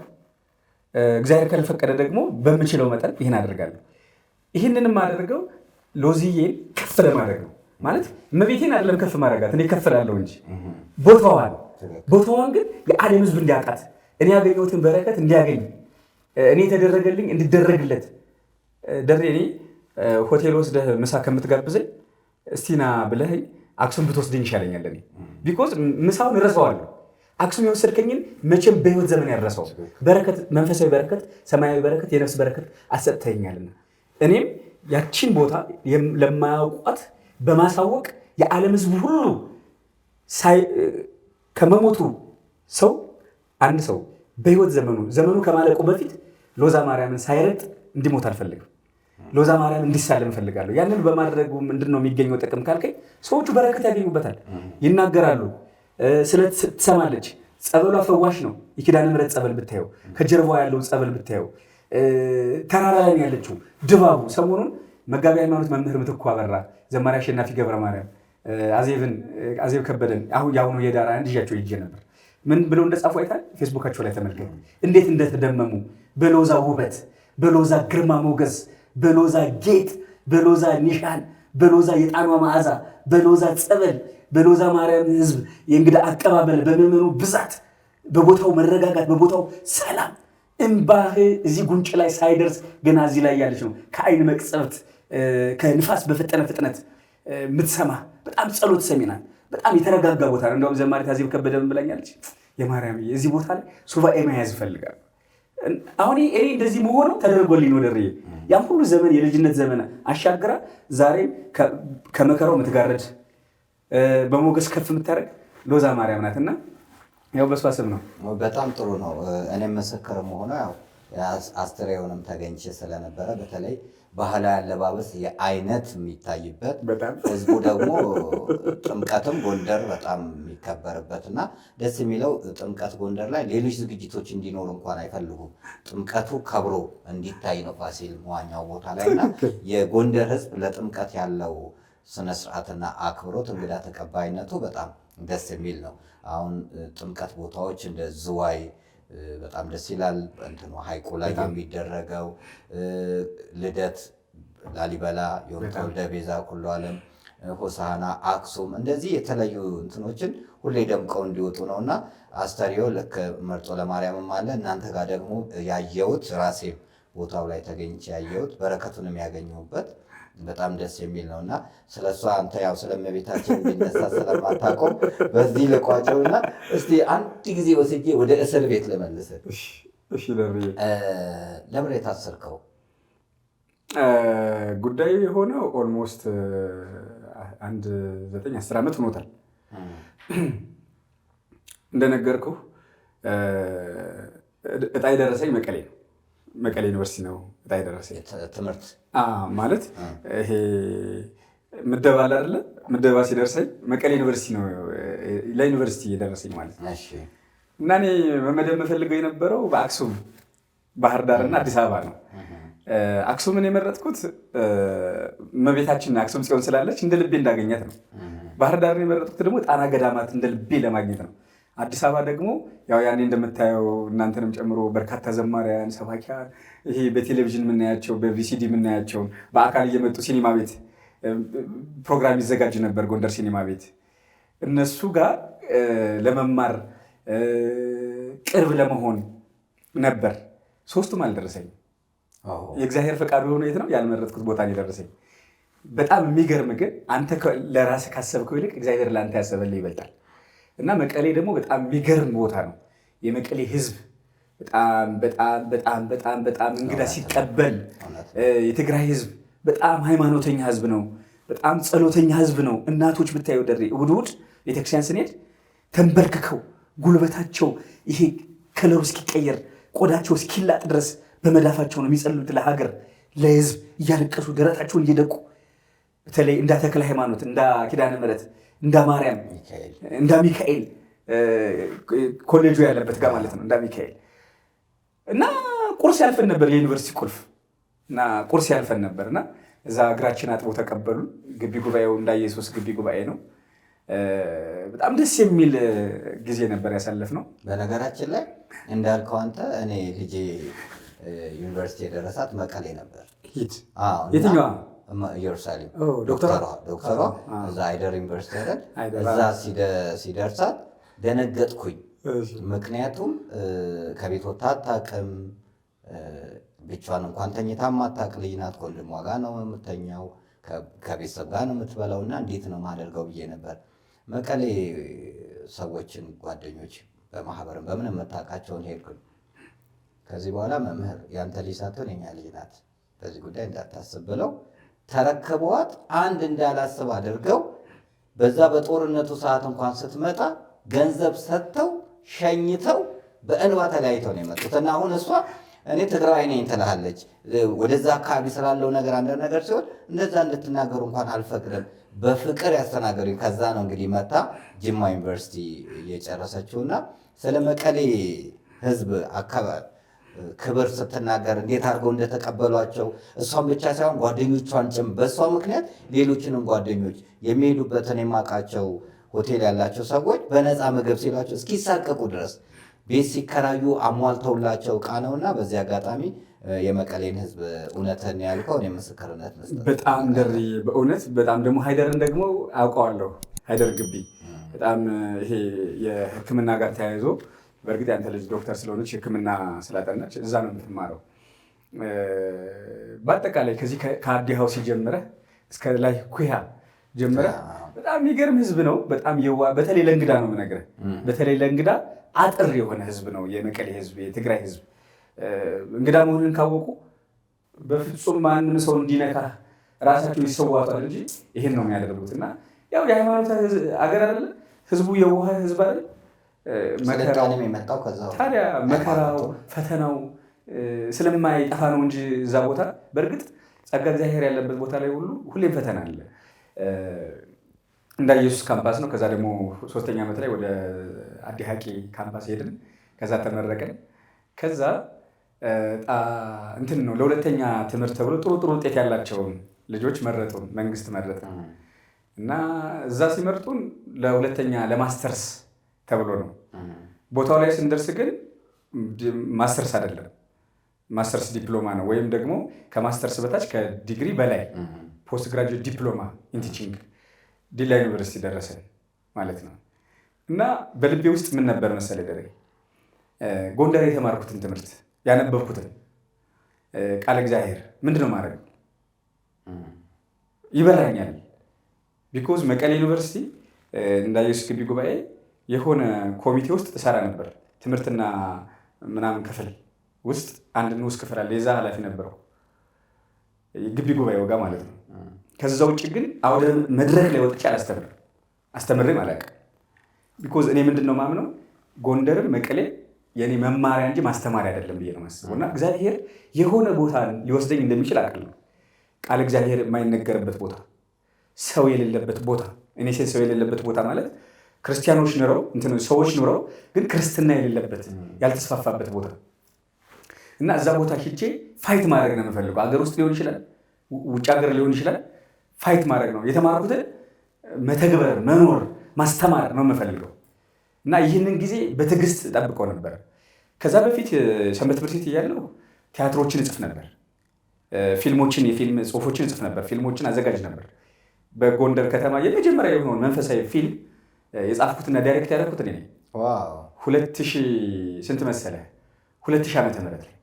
C: እግዚአብሔር ካልፈቀደ ደግሞ በምችለው መጠን ይህን አደርጋለሁ። ይህንንም አደርገው ሎዝዬን ከፍ ለማድረግ ነው ማለት እመቤቴን አይደለም ከፍ ማድረጋት፣ እኔ ከፍ እላለሁ እንጂ ቦታዋን ግን የዓለም ሕዝብ እንዲያውቃት፣ እኔ ያገኘሁትን በረከት እንዲያገኝ፣ እኔ የተደረገልኝ እንዲደረግለት። ደሬ እኔ ሆቴል ወስደህ ምሳ ከምትጋብዘኝ እስቲና ብለኸኝ አክሱም ብትወስደኝ ይሻለኛል። እኔ ቢኮዝ ምሳውን እረሳዋለሁ። አክሱም የወሰድከኝን መቼም በህይወት ዘመን ያረሰው በረከት፣ መንፈሳዊ በረከት፣ ሰማያዊ በረከት፣ የነፍስ በረከት አሰጥተኸኛልና እኔም ያቺን ቦታ ለማያውቋት በማሳወቅ የዓለም ሕዝብ ሁሉ ከመሞቱ ሰው አንድ ሰው በህይወት ዘመኑ ከማለቁ በፊት ሎዛ ማርያምን ሳይረጥ እንዲሞት አልፈልግም። ሎዛ ማርያም እንዲሳለም እፈልጋለሁ። ያንን በማድረጉ ምንድን ነው የሚገኘው ጥቅም ካልከኝ፣ ሰዎቹ በረከት ያገኙበታል፣ ይናገራሉ፣ ትሰማለች። ጸበሏ ፈዋሽ ነው። የኪዳነ ምሕረት ጸበል ብታየው፣ ከጀርባዋ ያለው ጸበል ብታየው፣ ተራራ ላይ ያለችው ድባቡ። ሰሞኑን መጋቢ ሃይማኖት መምህር ምትኩ አበራ፣ ዘማሪ አሸናፊ ገብረ ማርያም፣ አዜብ ከበደን የአሁኑ የዳራ አንድ ይዣቸው ይዤ ነበር። ምን ብለው እንደጻፉ አይታል? ፌስቡካቸው ላይ ተመልከቱ። እንዴት እንደተደመሙ በሎዛ ውበት፣ በሎዛ ግርማ ሞገስ፣ በሎዛ ጌጥ፣ በሎዛ ኒሻን፣ በሎዛ የጣኗ መዓዛ፣ በሎዛ ጸበል፣ በሎዛ ማርያም ህዝብ የእንግዳ አቀባበል፣ በምዕመኑ ብዛት፣ በቦታው መረጋጋት፣ በቦታው ሰላም። እምባህ እዚህ ጉንጭ ላይ ሳይደርስ ገና እዚህ ላይ ያለች ነው። ከአይን መቅጸብት ከንፋስ በፈጠነ ፍጥነት የምትሰማ በጣም ጸሎት ሰሚናል። በጣም የተረጋጋ ቦታ ነው። እንደውም ዘማሪት አዜብ ከበደ ምን ብላኛለች? የማርያም እዚህ ቦታ ላይ ሱባኤ መያዝ ይፈልጋል። አሁን እኔ እንደዚህ መሆኑ ተደርጎልኝ ነው። ደርዬ ያም ሁሉ ዘመን የልጅነት ዘመን አሻግራ ዛሬ ከመከራው የምትጋረድ በሞገስ ከፍ የምታደርግ ሎዛ ማርያም ናትና ያው በሷ ስም ነው።
B: በጣም ጥሩ ነው። እኔም ምስክር መሆኑ ያው አስተሬውንም ተገኝቼ ስለነበረ በተለይ ባህላዊ አለባበስ የአይነት የሚታይበት ህዝቡ ደግሞ ጥምቀትም ጎንደር በጣም የሚከበርበት እና ደስ የሚለው ጥምቀት ጎንደር ላይ ሌሎች ዝግጅቶች እንዲኖሩ እንኳን አይፈልጉም። ጥምቀቱ ከብሮ እንዲታይ ነው ፋሲል መዋኛው ቦታ ላይ እና የጎንደር ህዝብ ለጥምቀት ያለው ስነስርዓትና አክብሮት እንግዳ ተቀባይነቱ በጣም ደስ የሚል ነው። አሁን ጥምቀት ቦታዎች እንደ ዝዋይ በጣም ደስ ይላል። እንትኑ ሐይቁ ላይ የሚደረገው ልደት፣ ላሊበላ፣ ዮም ተወልደ ቤዛ ኩሉ ዓለም፣ ሆሳዕና፣ አክሱም እንደዚህ የተለያዩ እንትኖችን ሁሌ ደምቀው እንዲወጡ ነውና አስተሪዮ ልክ መርጦ ለማርያምም አለ። እናንተ ጋር ደግሞ ያየሁት ራሴ ቦታው ላይ ተገኝቼ ያየሁት በረከቱንም ያገኘሁበት በጣም ደስ የሚል ነውና ስለሷ አንተ ያው ስለመቤታችን እንዲነሳ ስለማታውቀው በዚህ ልቋጨውና እስቲ አንድ ጊዜ ወስጄ ወደ እስር ቤት ልመልስ።
C: እሺ ለምን
B: ለምን የታሰርከው?
C: ጉዳዩ የሆነው ኦልሞስት 9-10 ዓመት ሆኖታል። እንደነገርኩህ እጣ የደረሰኝ መቀሌ ዩኒቨርሲቲ ነው። እጣ የደረሰኝ
B: ትምህርት
C: ማለት ይሄ ምደባ አለ አይደለ? ምደባ ሲደርሰኝ መቀሌ ዩኒቨርሲቲ ነው ለዩኒቨርሲቲ የደረሰኝ ማለት ነው። እና እኔ መመደብ የምፈልገው የነበረው በአክሱም፣ ባህር ዳር እና አዲስ አበባ ነው። አክሱምን የመረጥኩት እመቤታችን አክሱም ጽዮን ስላለች እንደ ልቤ እንዳገኘት ነው። ባህር ዳርን የመረጥኩት ደግሞ ጣና ገዳማት እንደ ልቤ ለማግኘት ነው። አዲስ አበባ ደግሞ ያው ያኔ እንደምታየው እናንተንም ጨምሮ በርካታ ዘማሪያን፣ ሰባኪያን ይሄ በቴሌቪዥን የምናያቸው በቪሲዲ የምናያቸውን በአካል እየመጡ ሲኒማ ቤት ፕሮግራም ይዘጋጅ ነበር፣ ጎንደር ሲኒማ ቤት። እነሱ ጋር ለመማር ቅርብ ለመሆን ነበር። ሶስቱም አልደረሰኝም። የእግዚአብሔር ፈቃድ የሆነ የት ነው ያልመረጥኩት ቦታ የደረሰኝ። በጣም የሚገርም ግን አንተ ለራስህ ካሰብከው ይልቅ እግዚአብሔር ለአንተ ያሰበልህ ይበልጣል። እና መቀሌ ደግሞ በጣም የሚገርም ቦታ ነው። የመቀሌ ህዝብ በጣም በጣም በጣም በጣም በጣም እንግዳ ሲቀበል፣ የትግራይ ህዝብ በጣም ሃይማኖተኛ ህዝብ ነው። በጣም ጸሎተኛ ህዝብ ነው። እናቶች ብታዩ ደሬ እሑድ እሑድ ቤተክርስቲያን ስንሄድ ተንበርክከው ጉልበታቸው ይሄ ከለሩ እስኪቀየር ቆዳቸው እስኪላጥ ድረስ በመዳፋቸው ነው የሚጸልዩት። ለሀገር ለህዝብ እያለቀሱ ደረታቸውን እየደቁ በተለይ እንዳ ተክለ ሃይማኖት፣ እንዳ ኪዳነ ምሕረት፣ እንዳ ማርያም፣ እንዳ ሚካኤል ኮሌጁ ያለበት ጋር ማለት ነው። እንዳ ሚካኤል እና ቁርስ ያልፈን ነበር የዩኒቨርሲቲ ቁልፍ እና ቁርስ ያልፈን ነበር እና እዛ እግራችን አጥቦ ተቀበሉን። ግቢ ጉባኤው እንዳ ኢየሱስ ግቢ ጉባኤ ነው። በጣም ደስ የሚል ጊዜ ነበር ያሳለፍነው።
B: በነገራችን ላይ እንዳልከው አንተ እኔ ልጄ ዩኒቨርሲቲ የደረሳት መቀሌ ነበር።
C: የትኛዋ?
B: ኢየሩሳሌም።
C: ዶክተሯ
B: እዛ አይደር ዩኒቨርሲቲ አይደል? እዛ ሲደርሳት ደነገጥኩኝ። ምክንያቱም ከቤት ወጥታ አታውቅም። ብቻዋን እንኳን ተኝታ ማታውቅ ልጅ ናት። ከወንድሟ ጋር ነው የምተኛው፣ ከቤተሰብ ጋር ነው የምትበላው። እና እንዴት ነው ማደርገው ብዬ ነበር። መቀሌ ሰዎችን ጓደኞች በማህበርም በምን የምታውቃቸውን ሄድኩኝ። ከዚህ በኋላ መምህር ያንተ ልጅ ሳትሆን የኛ ልጅ ናት፣ በዚህ ጉዳይ እንዳታስብ ብለው ተረከቧት። አንድ እንዳላስብ አድርገው በዛ በጦርነቱ ሰዓት እንኳን ስትመጣ ገንዘብ ሰጥተው ሸኝተው በእንባ ተለያይተው ነው የመጡት። እና አሁን እሷ እኔ ትግራዋይ ነኝ ትላለች። ወደዛ አካባቢ ስላለው ነገር አንዳንድ ነገር ሲሆን እንደዛ እንድትናገሩ እንኳን አልፈቅድም። በፍቅር ያስተናገሩኝ። ከዛ ነው እንግዲህ መታ ጅማ ዩኒቨርሲቲ የጨረሰችውና ስለ መቀሌ ህዝብ አካባቢ ክብር ስትናገር እንዴት አድርገው እንደተቀበሏቸው እሷን ብቻ ሳይሆን ጓደኞቿን ጭምር በእሷ ምክንያት ሌሎችንም ጓደኞች የሚሄዱበትን የማውቃቸው ሆቴል ያላቸው ሰዎች በነፃ ምግብ ሲሏቸው እስኪሳቀቁ ድረስ ቤት ሲከራዩ አሟልተውላቸው ዕቃ ነውና በዚህ አጋጣሚ የመቀሌን ህዝብ እውነትን ያልከው እኔ ምስክርነት መስጠት
C: በጣም ደሪ በእውነት በጣም ደግሞ ሃይደርን ደግሞ አውቀዋለሁ። ሃይደር ግቢ በጣም ይሄ የሕክምና ጋር ተያይዞ በእርግጥ ያንተ ልጅ ዶክተር ስለሆነች ሕክምና ስላጠናች እዛ ነው የምትማረው። በአጠቃላይ ከዚህ ከአዲ ሀውሲ ጀምረህ እስከ ላይ ኩያ ጀምረህ በጣም የሚገርም ህዝብ ነው። በጣም በተለይ ለእንግዳ ነው የምነግርህ። በተለይ ለእንግዳ አጥር የሆነ ህዝብ ነው የመቀሌ ህዝብ፣ የትግራይ ህዝብ። እንግዳ መሆንን ካወቁ በፍጹም ማንም ሰው እንዲነካ ራሳቸው ይሰዋቷል እንጂ ይሄን ነው የሚያደርጉት። እና ያው የሃይማኖት አገር አይደለ ህዝቡ፣ የዋህ ህዝብ አይደል? ታዲያ መከራው ፈተናው ስለማይጠፋ ነው እንጂ እዛ ቦታ በእርግጥ ጸጋ እግዚአብሔር ያለበት ቦታ ላይ ሁሉ ሁሌም ፈተና አለ። እንዳ ኢየሱስ ካምፓስ ነው። ከዛ ደግሞ 3ኛ ዓመት ላይ ወደ አዲ ሀቂ ካምፓስ ሄድን። ከዛ ተመረቀን። ከዛ እንትን ነው ለሁለተኛ ትምህርት ተብሎ ጥሩ ጥሩ ውጤት ያላቸውን ልጆች መረጡን፣ መንግስት መረጠን እና እዛ ሲመርጡን ለሁለተኛ ለማስተርስ ተብሎ ነው። ቦታው ላይ ስንደርስ ግን ማስተርስ አይደለም፣ ማስተርስ ዲፕሎማ ነው። ወይም ደግሞ ከማስተርስ በታች ከዲግሪ በላይ ፖስት ግራጁዌት ዲፕሎማ ኢን ቲቺንግ ዲላ ዩኒቨርሲቲ ደረሰን ማለት ነው። እና በልቤ ውስጥ ምን ነበር መሰለህ ደሬ፣ ጎንደር የተማርኩትን ትምህርት ያነበብኩትን ቃለ እግዚአብሔር ምንድነው ማድረግ ይበላኛል። ቢኮዝ መቀሌ ዩኒቨርሲቲ እንዳ ኢየሱስ ግቢ ጉባኤ የሆነ ኮሚቴ ውስጥ እሰራ ነበር። ትምህርትና ምናምን ክፍል ውስጥ አንድ ንዑስ ክፍል አለ። የዛ ኃላፊ ነበረው ግቢ ጉባኤው ጋር ማለት ነው። ከዛ ውጭ ግን አውደ መድረክ ላይ ወጥቼ አስተምሬም አላውቅም። ቢኮዝ እኔ ምንድነው ማምነው ጎንደርም መቀሌ የኔ መማሪያ እንጂ ማስተማሪያ አይደለም ብዬ ነው የማስበው። እና እግዚአብሔር የሆነ ቦታ ሊወስደኝ እንደሚችል አውቃለሁ። ቃል እግዚአብሔር የማይነገርበት ቦታ፣ ሰው የሌለበት ቦታ። እኔ ሰው የሌለበት ቦታ ማለት ክርስቲያኖች ኑረው ሰዎች ኑረው ግን ክርስትና የሌለበት ያልተስፋፋበት ቦታ እና እዛ ቦታ ሂጄ ፋይት ማድረግ ነው የምፈልገው። አገር ውስጥ ሊሆን ይችላል፣ ውጭ ሀገር ሊሆን ይችላል። ፋይት ማድረግ ነው የተማርኩትን መተግበር፣ መኖር፣ ማስተማር ነው የምፈልገው እና ይህንን ጊዜ በትዕግስት ጠብቀው ነበር። ከዛ በፊት ሰንበት ትምህርት ቤት እያለሁ ቲያትሮችን እጽፍ ነበር። ፊልሞችን፣ የፊልም ጽሁፎችን እጽፍ ነበር። ፊልሞችን አዘጋጅ ነበር። በጎንደር ከተማ የመጀመሪያ የሆነውን መንፈሳዊ ፊልም የጻፍኩትና ዳይሬክት ያደረኩት እኔ ነኝ። 2000 ስንት መሰለህ? 2000 ዓመተ ምህረት ላይ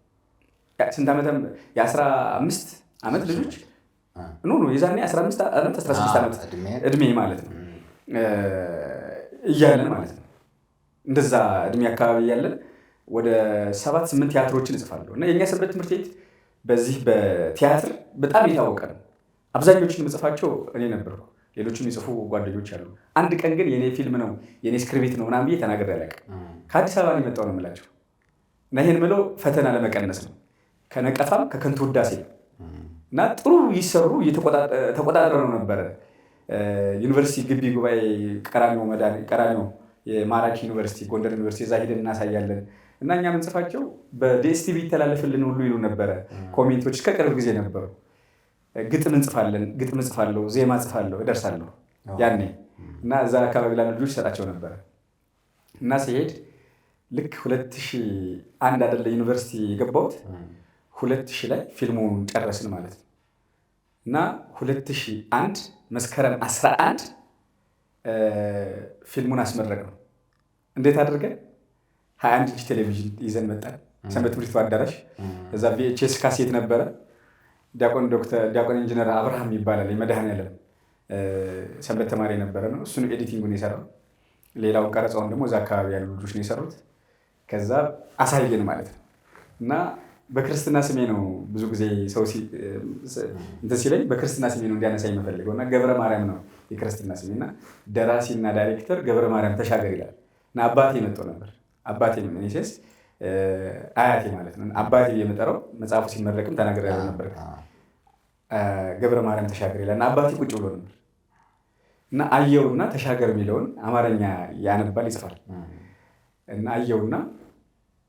C: ስንት ዓመት የ15 ዓመት ልጆች የዛኔ 15 ዓመት 16 ዓመት እድሜ ማለት ነው እያለን ማለት ነው። እንደዛ እድሜ አካባቢ እያለን ወደ 7-8 ቲያትሮችን እጽፋለሁ እና የእኛ ሰንበት ትምህርት ቤት በዚህ በቲያትር በጣም የታወቀ ነው። አብዛኞቹን የምጽፋቸው እኔ ነበርኩ። ሌሎችን የጽፉ ጓደኞች አሉ። አንድ ቀን ግን የኔ ፊልም ነው የኔ ስክሪፕት ነው ምናምን ብዬ ተናግሬ አላውቅም። ከአዲስ አበባ ነው የመጣው ነው የምላቸው እና ይህን ምለው ፈተና ለመቀነስ ነው ከነቀፋም ከከንቱ ውዳሴ እና ጥሩ ይሰሩ ተቆጣጥረው ነበረ። ዩኒቨርሲቲ ግቢ ጉባኤ ቀራኒዮ የማራኪ ዩኒቨርሲቲ ጎንደር ዩኒቨርሲቲ እዛ ሄደን እናሳያለን እና እኛ ምንጽፋቸው በዲኤስቲቪ ይተላለፍልን ሁሉ ይሉ ነበረ። ኮሜንቶች እስከ ቅርብ ጊዜ ነበሩ። ግጥም እንጽፋለን፣ ግጥም እጽፋለሁ፣ ዜማ እጽፋለሁ፣ እደርሳለሁ ያኔ እና እዛ አካባቢ ላሉ ልጆች ይሰጣቸው ነበረ እና ሲሄድ ልክ 2001 አይደለ ዩኒቨርሲቲ የገባሁት 2000 ላይ ፊልሙን ጨረስን ማለት ነው እና 2001 መስከረም 11 ፊልሙን አስመረቅ ነው። እንዴት አድርገን 21 ኢንች ቴሌቪዥን ይዘን መጣን። ሰንበት ትምህርት ቤቱ አዳራሽ እዛ ቪኤችኤስ ካሴት ነበረ። ዲያቆን ኢንጂነር አብርሃም ይባላል የመድኃኔዓለም ሰንበት ተማሪ የነበረ ነው። እሱን ኤዲቲንጉን የሰራው፣ ሌላውን ቀረጻውን ደግሞ እዛ አካባቢ ያሉ ልጆች ነው የሰሩት። ከዛ አሳየን ማለት ነው እና በክርስትና ስሜ ነው ብዙ ጊዜ ሰው እንትን ሲለኝ በክርስትና ስሜ ነው እንዲያነሳ የምፈልገው እና ገብረ ማርያም ነው የክርስትና ስሜ እና ደራሲና ዳይሬክተር ገብረ ማርያም ተሻገር ይላል እና አባቴ መጥቶ ነበር። አባቴ ሜሴስ አያቴ ማለት ነው። አባቴ የምጠራው መጽሐፉ ሲመረቅም ተናገር ያለው ነበር። ገብረ ማርያም ተሻገር ይላል እና አባቴ ቁጭ ብሎ ነበር እና አየውና ተሻገር የሚለውን አማርኛ ያነባል ይጽፋል እና አየውና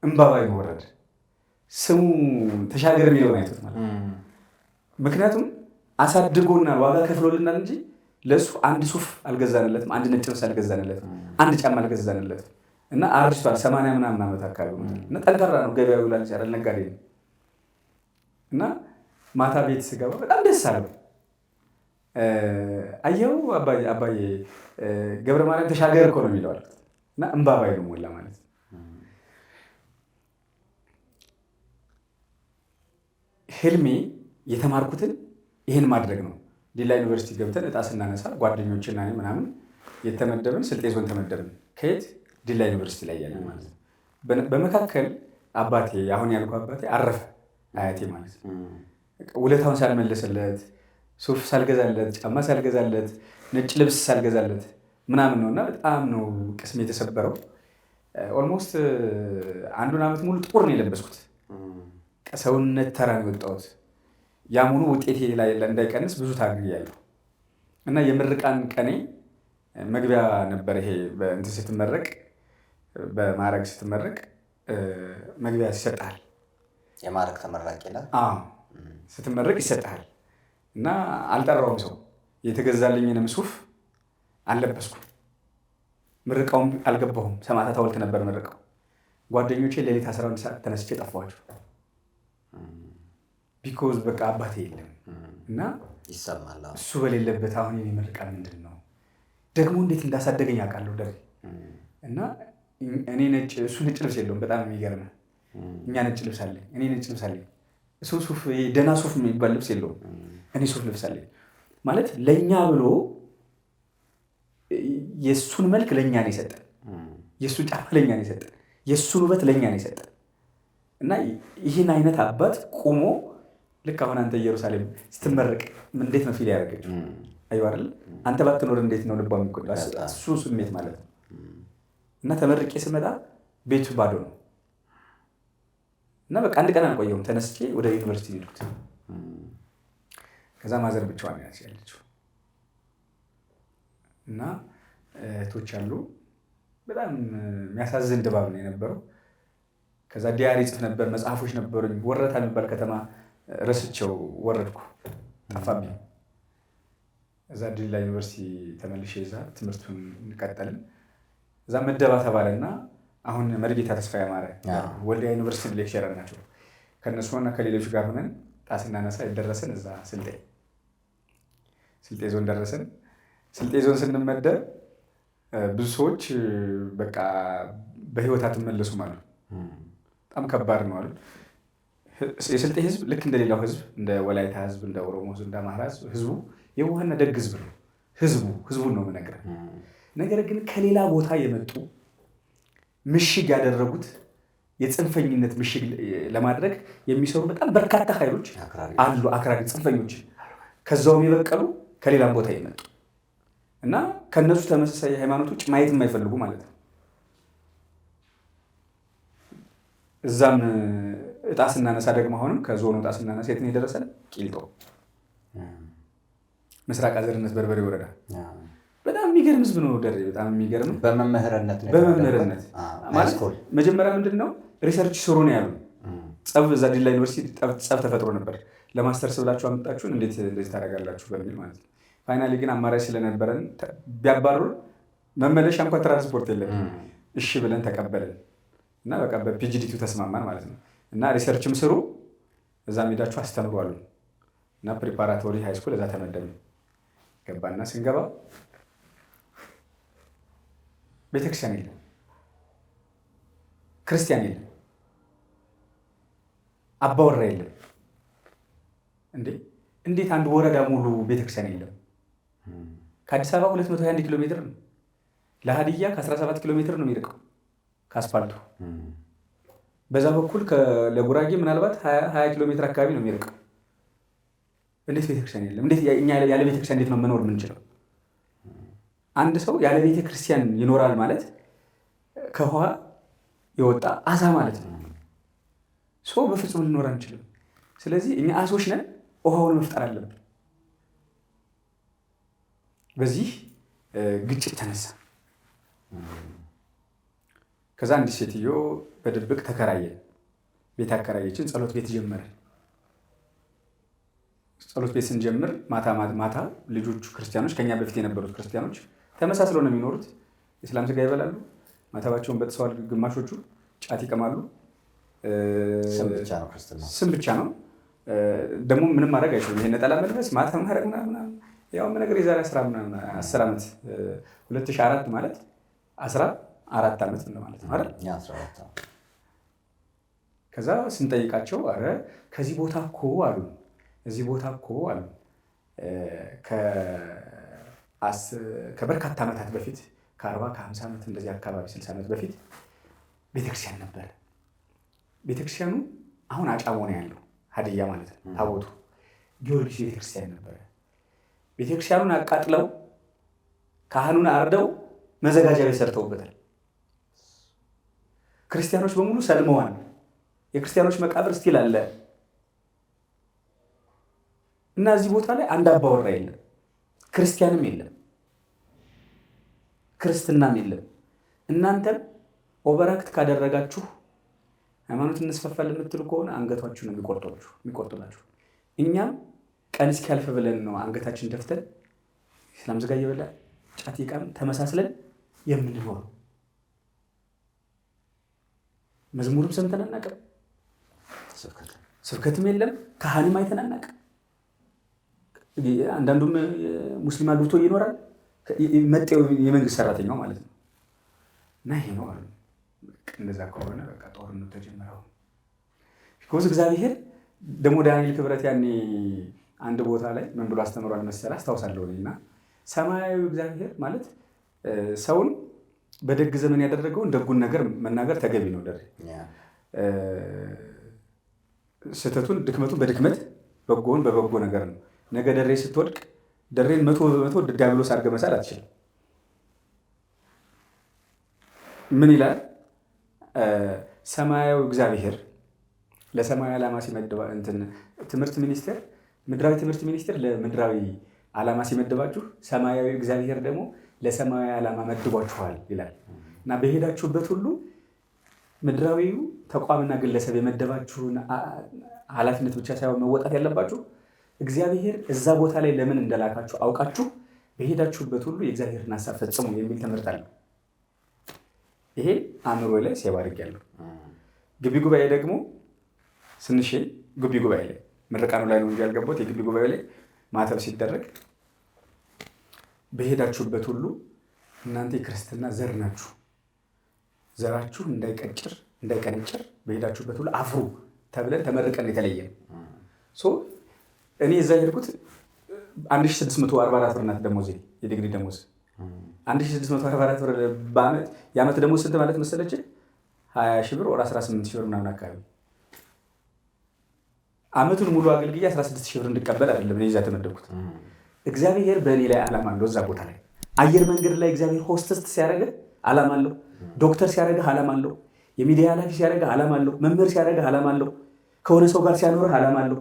C: እምባባይ ወረደ። ስሙ ተሻገር የሚለውን አይቶት ማለት ምክንያቱም አሳድጎና ዋጋ ከፍሎልናል እንጂ ለእሱ አንድ ሱፍ አልገዛንለትም፣ አንድ ነጭ ልብስ አልገዛንለትም፣ አንድ ጫማ አልገዛንለትም እና አርጅቷል። 80 ምናምን ዓመት አካባቢ እና ጠንካራ ነው። ገበያው ይውላል ይችላል፣ ነጋዴ ነው እና ማታ ቤት ስገባ በጣም ደስ አለው። አየው አባዬ ገብረ ማርያም ተሻገር እኮ ነው የሚለው አልኩት እና እምባባይ ነው ሞላ ማለት ነው። ህልሜ የተማርኩትን ይህን ማድረግ ነው። ሌላ ዩኒቨርሲቲ ገብተን እጣ ስናነሳ ጓደኞችና እኔ ምናምን የተመደብን ስልጤ ዞን ተመደብን። ከየት ዲላ ዩኒቨርሲቲ ላይ ያለ ማለት ነው። በመካከል አባቴ አሁን ያልኩ አባቴ አረፈ፣ አያቴ ማለት ነው። ውለታውን ሳልመለስለት፣ ሱፍ ሳልገዛለት፣ ጫማ ሳልገዛለት፣ ነጭ ልብስ ሳልገዛለት ምናምን ነው እና በጣም ነው ቅስሜ የተሰበረው። ኦልሞስት አንዱን ዓመት ሙሉ ጥቁር ነው የለበስኩት። ሰውነት ተራ ነው የወጣሁት። ያም ሆኖ ውጤቴ ላይ እንዳይቀንስ ብዙ ታግያለሁ እና የምርቃን ቀኔ መግቢያ ነበር ይሄ። በእንትን ስትመረቅ፣ በማዕረግ ስትመረቅ መግቢያ ይሰጥሃል።
B: የማዕረግ ተመራቂ ይላል።
C: ስትመረቅ ይሰጥሃል እና አልጠራውም ሰው። የተገዛልኝንም ሱፍ አልለበስኩም። ምርቃውም አልገባሁም። ሰማዕታት ሐውልት ነበር ምርቃው። ጓደኞቼ ሌሊት 11 ሰዓት ተነስቼ ጠፋኋቸው። ቢኮዝ በቃ አባቴ የለም እና
B: ይሰማል።
C: እሱ በሌለበት አሁን የኔ ምርቃት ምንድን ነው? ደግሞ እንዴት እንዳሳደገኝ አውቃለሁ ደግሞ እና እኔ እሱ ነጭ ልብስ የለውም። በጣም የሚገርምህ እኛ ነጭ ልብስ አለኝ፣ እኔ ነጭ ልብስ አለኝ። እሱ ሱፍ ደህና ሱፍ የሚባል ልብስ የለውም። እኔ ሱፍ ልብስ አለኝ ማለት ለእኛ ብሎ የእሱን መልክ ለእኛ ነው የሰጠን፣ የእሱን ጫማ ለእኛ ነው የሰጠን፣ የእሱን ውበት ለእኛ ነው የሰጠን እና ይህን አይነት አባት ቁሞ ልክ አሁን አንተ ኢየሩሳሌም ስትመረቅ እንዴት ነው ፊል ያደረገችው? አዩ አይደል? አንተ ባትኖር እንዴት ነው ልቧ የሚጎዳ? እሱ ስሜት ማለት ነው እና ተመርቄ ስመጣ ቤቱ ባዶ ነው እና በቃ አንድ ቀን አልቆየሁም። ተነስቼ ወደ ዩኒቨርሲቲ ሄድኩት። ከዛ ማዘር ብቻዋን ያለችው እና እህቶች አሉ። በጣም የሚያሳዝን ድባብ ነው የነበረው። ከዛ ዲያሪ ጽፍ ነበር፣ መጽሐፎች ነበሩኝ። ወረታ የሚባል ከተማ ረስቸው ወረድኩ፣ ጠፋብኝ። እዛ ዲላ ዩኒቨርሲቲ ተመልሼ እዛ ትምህርቱን እንቀጠልን። እዛ መደባ ተባለና አሁን መርጌታ ተስፋ ያማረ ወልዲያ ዩኒቨርሲቲ ሌክቸረር ናቸው። ከእነሱና ከሌሎች ጋር ሆነን ጣስና ነሳ ደረስን። እዛ ስልጤ ዞን ደረስን። ስልጤ ዞን ስንመደብ ብዙ ሰዎች በቃ በህይወት አትመለሱም አሉ። በጣም ከባድ ነው አሉ። የስልጤ ህዝብ ልክ እንደሌላው ህዝብ፣ እንደ ወላይታ ህዝብ፣ እንደ ኦሮሞ ህዝብ፣ እንደ አማራ ህዝቡ የዋህና ደግ ህዝብ ነው። ህዝቡን ነው የምነግርህ። ነገር ግን ከሌላ ቦታ የመጡ ምሽግ ያደረጉት የጽንፈኝነት ምሽግ ለማድረግ የሚሰሩ በጣም በርካታ ኃይሎች አሉ። አክራሪ ጽንፈኞች ከዛውም የበቀሉ ከሌላም ቦታ የመጡ እና ከነሱ ተመሳሳይ ሃይማኖቶች ማየት የማይፈልጉ ማለት ነው። እዛም እጣ ስናነሳ ደግሞ አሁንም ከዞኑ እጣ ስናነሳ የት ነው የደረሰን? ቂልጦ ምስራቅ አዘርነት በርበሬ ወረዳ። በጣም የሚገርም ህዝብ ነው ደሬ። በጣም የሚገርም
B: በመምህርነት
C: ማለት መጀመሪያ ምንድን ነው ሪሰርች ስሩ ነው ያሉ። ጸብ እዛ ዲላ ዩኒቨርሲቲ ጸብ ተፈጥሮ ነበር። ለማስተርስ ብላችሁ አመጣችሁን እንዴት እንደዚህ ታደርጋላችሁ በሚል ማለት ነው። ፋይናሊ ግን አማራጭ ስለነበረን ቢያባሩን መመለሻ እንኳን ትራንስፖርት የለም። እሺ ብለን ተቀበለን እና በቃ በፒጂዲቲው ተስማማን ማለት ነው። እና ሪሰርችም ስሩ እዛ ሄዳችሁ አስተምሩ አሉ። እና ፕሪፓራቶሪ ሃይስኩል እዛ ተመደብን። ገባና ስንገባ ቤተክርስቲያን የለም፣ ክርስቲያን የለም፣ አባወራ የለም። እንዴት አንድ ወረዳ ሙሉ ቤተክርስቲያን የለም? ከአዲስ አበባ 221 ኪሎ ሜትር ነው። ለሀዲያ ከ17 ኪሎ ሜትር ነው የሚርቀው ከአስፋልቱ። በዛ በኩል ለጉራጌ ምናልባት 20 ኪሎ ሜትር አካባቢ ነው የሚርቀው። እንዴት ቤተክርስቲያን የለም? እንዴት እኛ ያለ ቤተክርስቲያን እንዴት ነው መኖር የምንችለው? አንድ ሰው ያለ ቤተክርስቲያን ይኖራል ማለት ከውሃ የወጣ አሳ ማለት ነው። ሰው በፍጹም ልኖር አንችልም። ስለዚህ እኛ አሶች ነን፣ ውሃውን መፍጠር አለብን። በዚህ ግጭት ተነሳ። ከዛ አንዲት ሴትዮ በድብቅ ተከራየን፣ ቤት አከራየችን። ጸሎት ቤት ጀመርን። ጸሎት ቤት ስንጀምር ማታ ልጆቹ ክርስቲያኖች፣ ከኛ በፊት የነበሩት ክርስቲያኖች ተመሳስለው ነው የሚኖሩት። የእስላም ስጋ ይበላሉ፣ ማተባቸውን በጥሰዋል፣ ግማሾቹ ጫት ይቀማሉ። ስም ብቻ ነው ደግሞ ምንም ማድረግ አይችሉም። ይሄ ነጠላ መልበስ ማታ ማድረግ ምናምን ያው ነገር የዛሬ 10 ዓመት 2004 ማለት 14 ዓመት ማለት ነው አይደል? ከዛ ስንጠይቃቸው አረ ከዚህ ቦታ እኮ አሉ፣ እዚህ ቦታ እኮ አሉ ከበርካታ ዓመታት በፊት ከ40 ከ50 ዓመት እንደዚህ አካባቢ 60 ዓመት በፊት ቤተክርስቲያን ነበር። ቤተክርስቲያኑ አሁን አጫሞ ነው ያለው፣ ሀዲያ ማለት ነው። ታቦቱ ጊዮርጊስ ቤተክርስቲያን ነበረ። ቤተክርስቲያኑን አቃጥለው ካህኑን አርደው መዘጋጃ ቤት ሰርተውበታል። ክርስቲያኖች በሙሉ ሰልመዋል። የክርስቲያኖች መቃብር ስቲል አለ እና እዚህ ቦታ ላይ አንድ አባወራ የለም፣ ክርስቲያንም የለም፣ ክርስትናም የለም። እናንተም ኦቨራክት ካደረጋችሁ ሃይማኖት እንስፋፋለን የምትሉ ከሆነ አንገቷችሁ ነው የሚቆርጡላችሁ። እኛም ቀን እስኪያልፍ ብለን ነው አንገታችን ደፍተን እስላም ስጋ እየበላ ጫት እየቃምን ተመሳስለን የምንኖረው። መዝሙርም ሰምተን አናውቅም፣ ስብከትም የለም፣ ካህንም አይተን አናውቅም። አንዳንዱም ሙስሊም አግብቶ ይኖራል፣ መጤው የመንግስት ሰራተኛው ማለት ነው። እና ይሄ ነው አሉ። እንደዛ ከሆነ በቃ ጦርነቱ ተጀመረው። ቢኮዝ እግዚአብሔር ደግሞ ዳንኤል ክብረት ያኔ አንድ ቦታ ላይ ምን ብሎ አስተምሯል መሰለህ? አስታውሳለሁ። እና ሰማያዊ እግዚአብሔር ማለት ሰውን በደግ ዘመን ያደረገውን ደጉን ነገር መናገር ተገቢ ነው። ደሬ ስህተቱን ድክመቱን በድክመት በጎውን በበጎ ነገር ነው። ነገ ደሬ ስትወድቅ ደሬን 100% ዲያብሎስ አድርገህ መሳል አትችልም። ምን ይላል? ሰማያዊ እግዚአብሔር ለሰማያዊ ዓላማ ሲመድባ ትምህርት ሚኒስቴር ምድራዊ ትምህርት ሚኒስቴር ለምድራዊ ዓላማ ሲመድባችሁ ሰማያዊ እግዚአብሔር ደግሞ ለሰማያዊ ዓላማ መድቧችኋል ይላል እና በሄዳችሁበት ሁሉ ምድራዊው ተቋምና ግለሰብ የመደባችሁን ኃላፊነት ብቻ ሳይሆን መወጣት ያለባችሁ እግዚአብሔር እዛ ቦታ ላይ ለምን እንደላካችሁ አውቃችሁ በሄዳችሁበት ሁሉ የእግዚአብሔርን ሀሳብ ፈጽሙ የሚል ትምህርት አለ። ይሄ አእምሮ ላይ ሲያባርግ ያለው ግቢ ጉባኤ ደግሞ ስንሽ ግቢ ጉባኤ ላይ ምርቃኑ ላይ ነው እንጂ ያልገባሁት የግቢ ጉባኤ ላይ ማተብ ሲደረግ በሄዳችሁበት ሁሉ እናንተ የክርስትና ዘር ናችሁ፣ ዘራችሁ እንዳይቀነጭር በሄዳችሁበት ሁሉ አፍሩ ተብለን ተመርቀን የተለየ ነው። እኔ እዛ ሄድኩት 1644 ብር ናት ደሞዝ፣ የዲግሪ ደሞዝ 1644 ብር በዓመት። የዓመት ደሞዝ ስንት ማለት መሰለች? 20 ሺህ ብር ወር 18 ሺህ ብር ምናምን አካባቢ። ዓመቱን ሙሉ አገልግዬ 16 ሺህ ብር እንድቀበል አይደለም እኔ እዛ ተመደብኩት። እግዚአብሔር በእኔ ላይ ዓላማ አለው። እዛ ቦታ ላይ አየር መንገድ ላይ እግዚአብሔር ሆስተስ ሲያደርግህ ዓላማ አለው። ዶክተር ሲያደርግህ ዓላማ አለው። የሚዲያ ኃላፊ ሲያደርግህ ዓላማ አለው። መምህር ሲያደርግህ ዓላማ አለው። ከሆነ ሰው ጋር ሲያኖርህ ዓላማ አለው።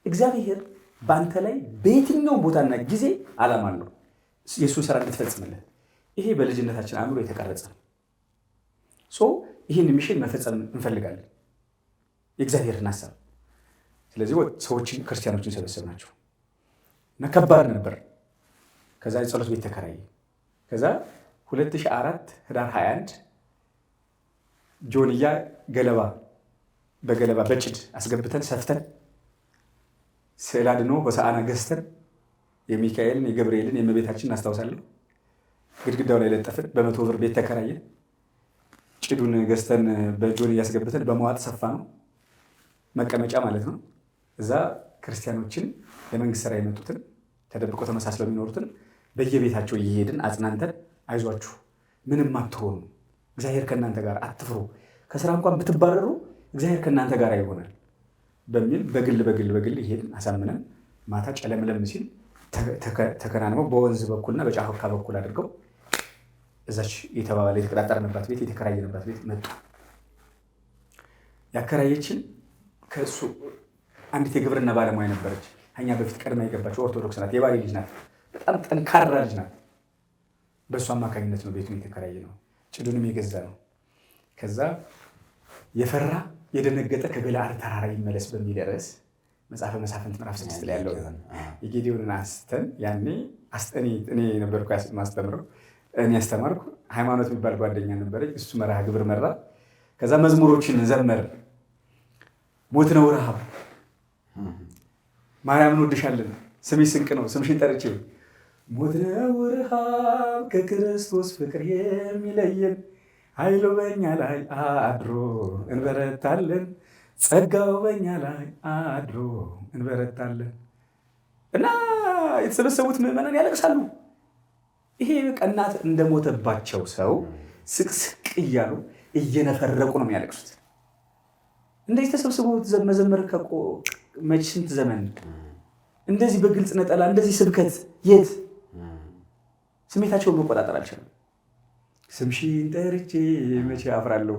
C: እግዚአብሔር በአንተ ላይ በየትኛው ቦታና ጊዜ ዓላማ አለው የእሱን ስራ እንድትፈጽምለት። ይሄ በልጅነታችን አእምሮ የተቀረጸ ነው። ይህን ሚሽን መፈጸም እንፈልጋለን፣ የእግዚአብሔርን ሀሳብ። ስለዚህ ሰዎችን ክርስቲያኖችን ሰበሰብ ናቸው እና ከባድ ነበር። ከዛ የጸሎት ቤት ተከራየ። ከዛ 2004 ህዳር 21 ጆንያ በገለባ በጭድ አስገብተን ሰፍተን ስዕል አድኖ ሆሳዕና ገዝተን የሚካኤልን የገብርኤልን የእመቤታችንን እናስታውሳለን። ግድግዳው ላይ ለጠፍን። በ100 ብር ቤት ተከራየን። ጭዱን ገዝተን በጆን እያስገብተን በመዋጥ ሰፋ ነው መቀመጫ ማለት ነው። እዛ ክርስቲያኖችን ለመንግስት ስራ የመጡትን ተደብቆ ተመሳስለው የሚኖሩትን በየቤታቸው እየሄድን አጽናንተን አይዟችሁ፣ ምንም አትሆኑ፣ እግዚአብሔር ከእናንተ ጋር፣ አትፍሩ፣ ከስራ እንኳን ብትባረሩ እግዚአብሔር ከእናንተ ጋር ይሆናል በሚል በግል ይሄድን አሳምነን ማታ ጨለምለም ሲል ተከናንበው በወንዝ በኩልና በጫካ በኩል አድርገው እዛች የተባባለ የተቀጣጠርንባት ቤት የተከራየንባት ቤት መጡ። ያከራየችን ከእሱ አንዲት የግብርና ባለሙያ ነበረች። እኛ በፊት ቀድማ የገባችው ኦርቶዶክስ ናት። የባሌ ልጅ ናት። በጣም ጠንካራ ልጅ ናት። በእሱ አማካኝነት ነው ቤቱን የተከራየ ነው። ጭዱንም የገዛ ነው። ከዛ የፈራ የደነገጠ ከገለዓድ ተራራ ይመለስ በሚል ርዕስ መጽሐፈ መሳፍንት ምዕራፍ 6 ላይ ያለው የጌዴዎንን አንስተን ያኔ እኔ ነበርኩ ማስተምረው። እኔ ያስተማርኩ ሃይማኖት የሚባል ጓደኛ ነበረኝ። እሱ መርሃ ግብር መራ። ከዛ መዝሙሮችን ዘመር። ሞት ነው ረሃብ፣ ማርያምን እንወድሻለን፣ ስምሽ ስንቅ ነው፣ ስምሽን ጠርቼ ሞት ነው ረሃብ ከክርስቶስ ፍቅር የሚለየን፣ ኃይሉ በኛ ላይ አድሮ እንበረታለን፣ ጸጋው በኛ ላይ አድሮ እንበረታለን። እና የተሰበሰቡት ምዕመናን ያለቅሳሉ። ይሄ እናት እንደሞተባቸው ሰው ስቅስቅ እያሉ እየነፈረቁ ነው የሚያለቅሱት። እንደዚህ ተሰብስበው መዘመር መች ስንት ዘመን እንደዚህ በግልጽ ነጠላ እንደዚህ ስብከት የት ስሜታቸውን መቆጣጠር አልቻለም። ስምሽን ጠርቼ መቼ አፍራለሁ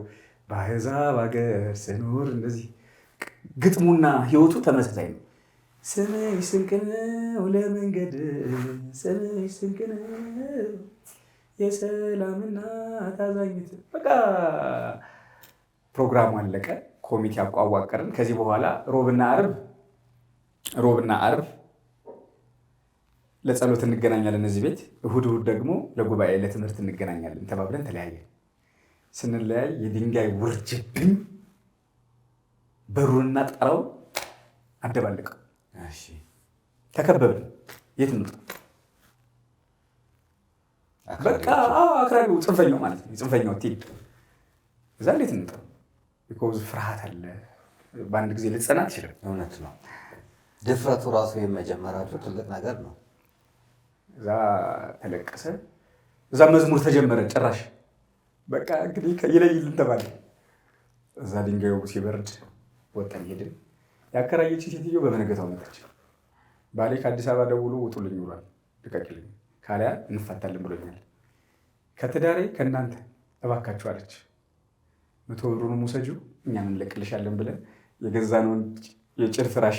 C: በአሕዛብ አገር ስኖር። እንደዚህ ግጥሙና ህይወቱ ተመሳሳይ ነው። ስምሽ ስንቅ ነው ለመንገድ፣ ስምሽ ስንቅ ነው የሰላምና ታዛኝት። በቃ ፕሮግራሙ አለቀ። ኮሚቴ አዋቀርን። ከዚህ በኋላ ሮብና አርብ ለጸሎት እንገናኛለን እዚህ ቤት፣ እሁድ ደግሞ ለጉባኤ ለትምህርት እንገናኛለን ተባብለን ተለያየን። ስንለያይ የድንጋይ ውርጅብኝ በሩንና ጣራውን አደባለቀው። ተከበብን። የት እንውጣ? በቃ አክራሪው ጽንፈኛው ማለት ነው። የጽንፈኛው ቲም እዛ እንዴት እንውጣ? ቢኮዝ ፍርሃት አለ። በአንድ ጊዜ ልትጸና አትችልም።
B: እውነት ነው። ድፍረቱ ራሱ የመጀመራቸው ትልቅ ነገር ነው።
C: እዛ ተለቀሰ። እዛ መዝሙር ተጀመረ። ጭራሽ በቃ እንግዲህ ይለይልን ተባለ። እዛ ድንጋዩ ሲበርድ ወጣን ሄድን። ያከራየች ሴትዮ በመነገታው መጣች። ባሌ ከአዲስ አበባ ደውሎ ውጡልኝ ብሏል፣ ልቀቅልኝ ካሊያ እንፋታለን ብሎኛል። ከትዳሬ ከእናንተ እባካችሁ አለች። 100 ብሩን ውሰጂው እኛም እንለቅልሻለን ብለን የገዛነውን የጭድ ፍራሽ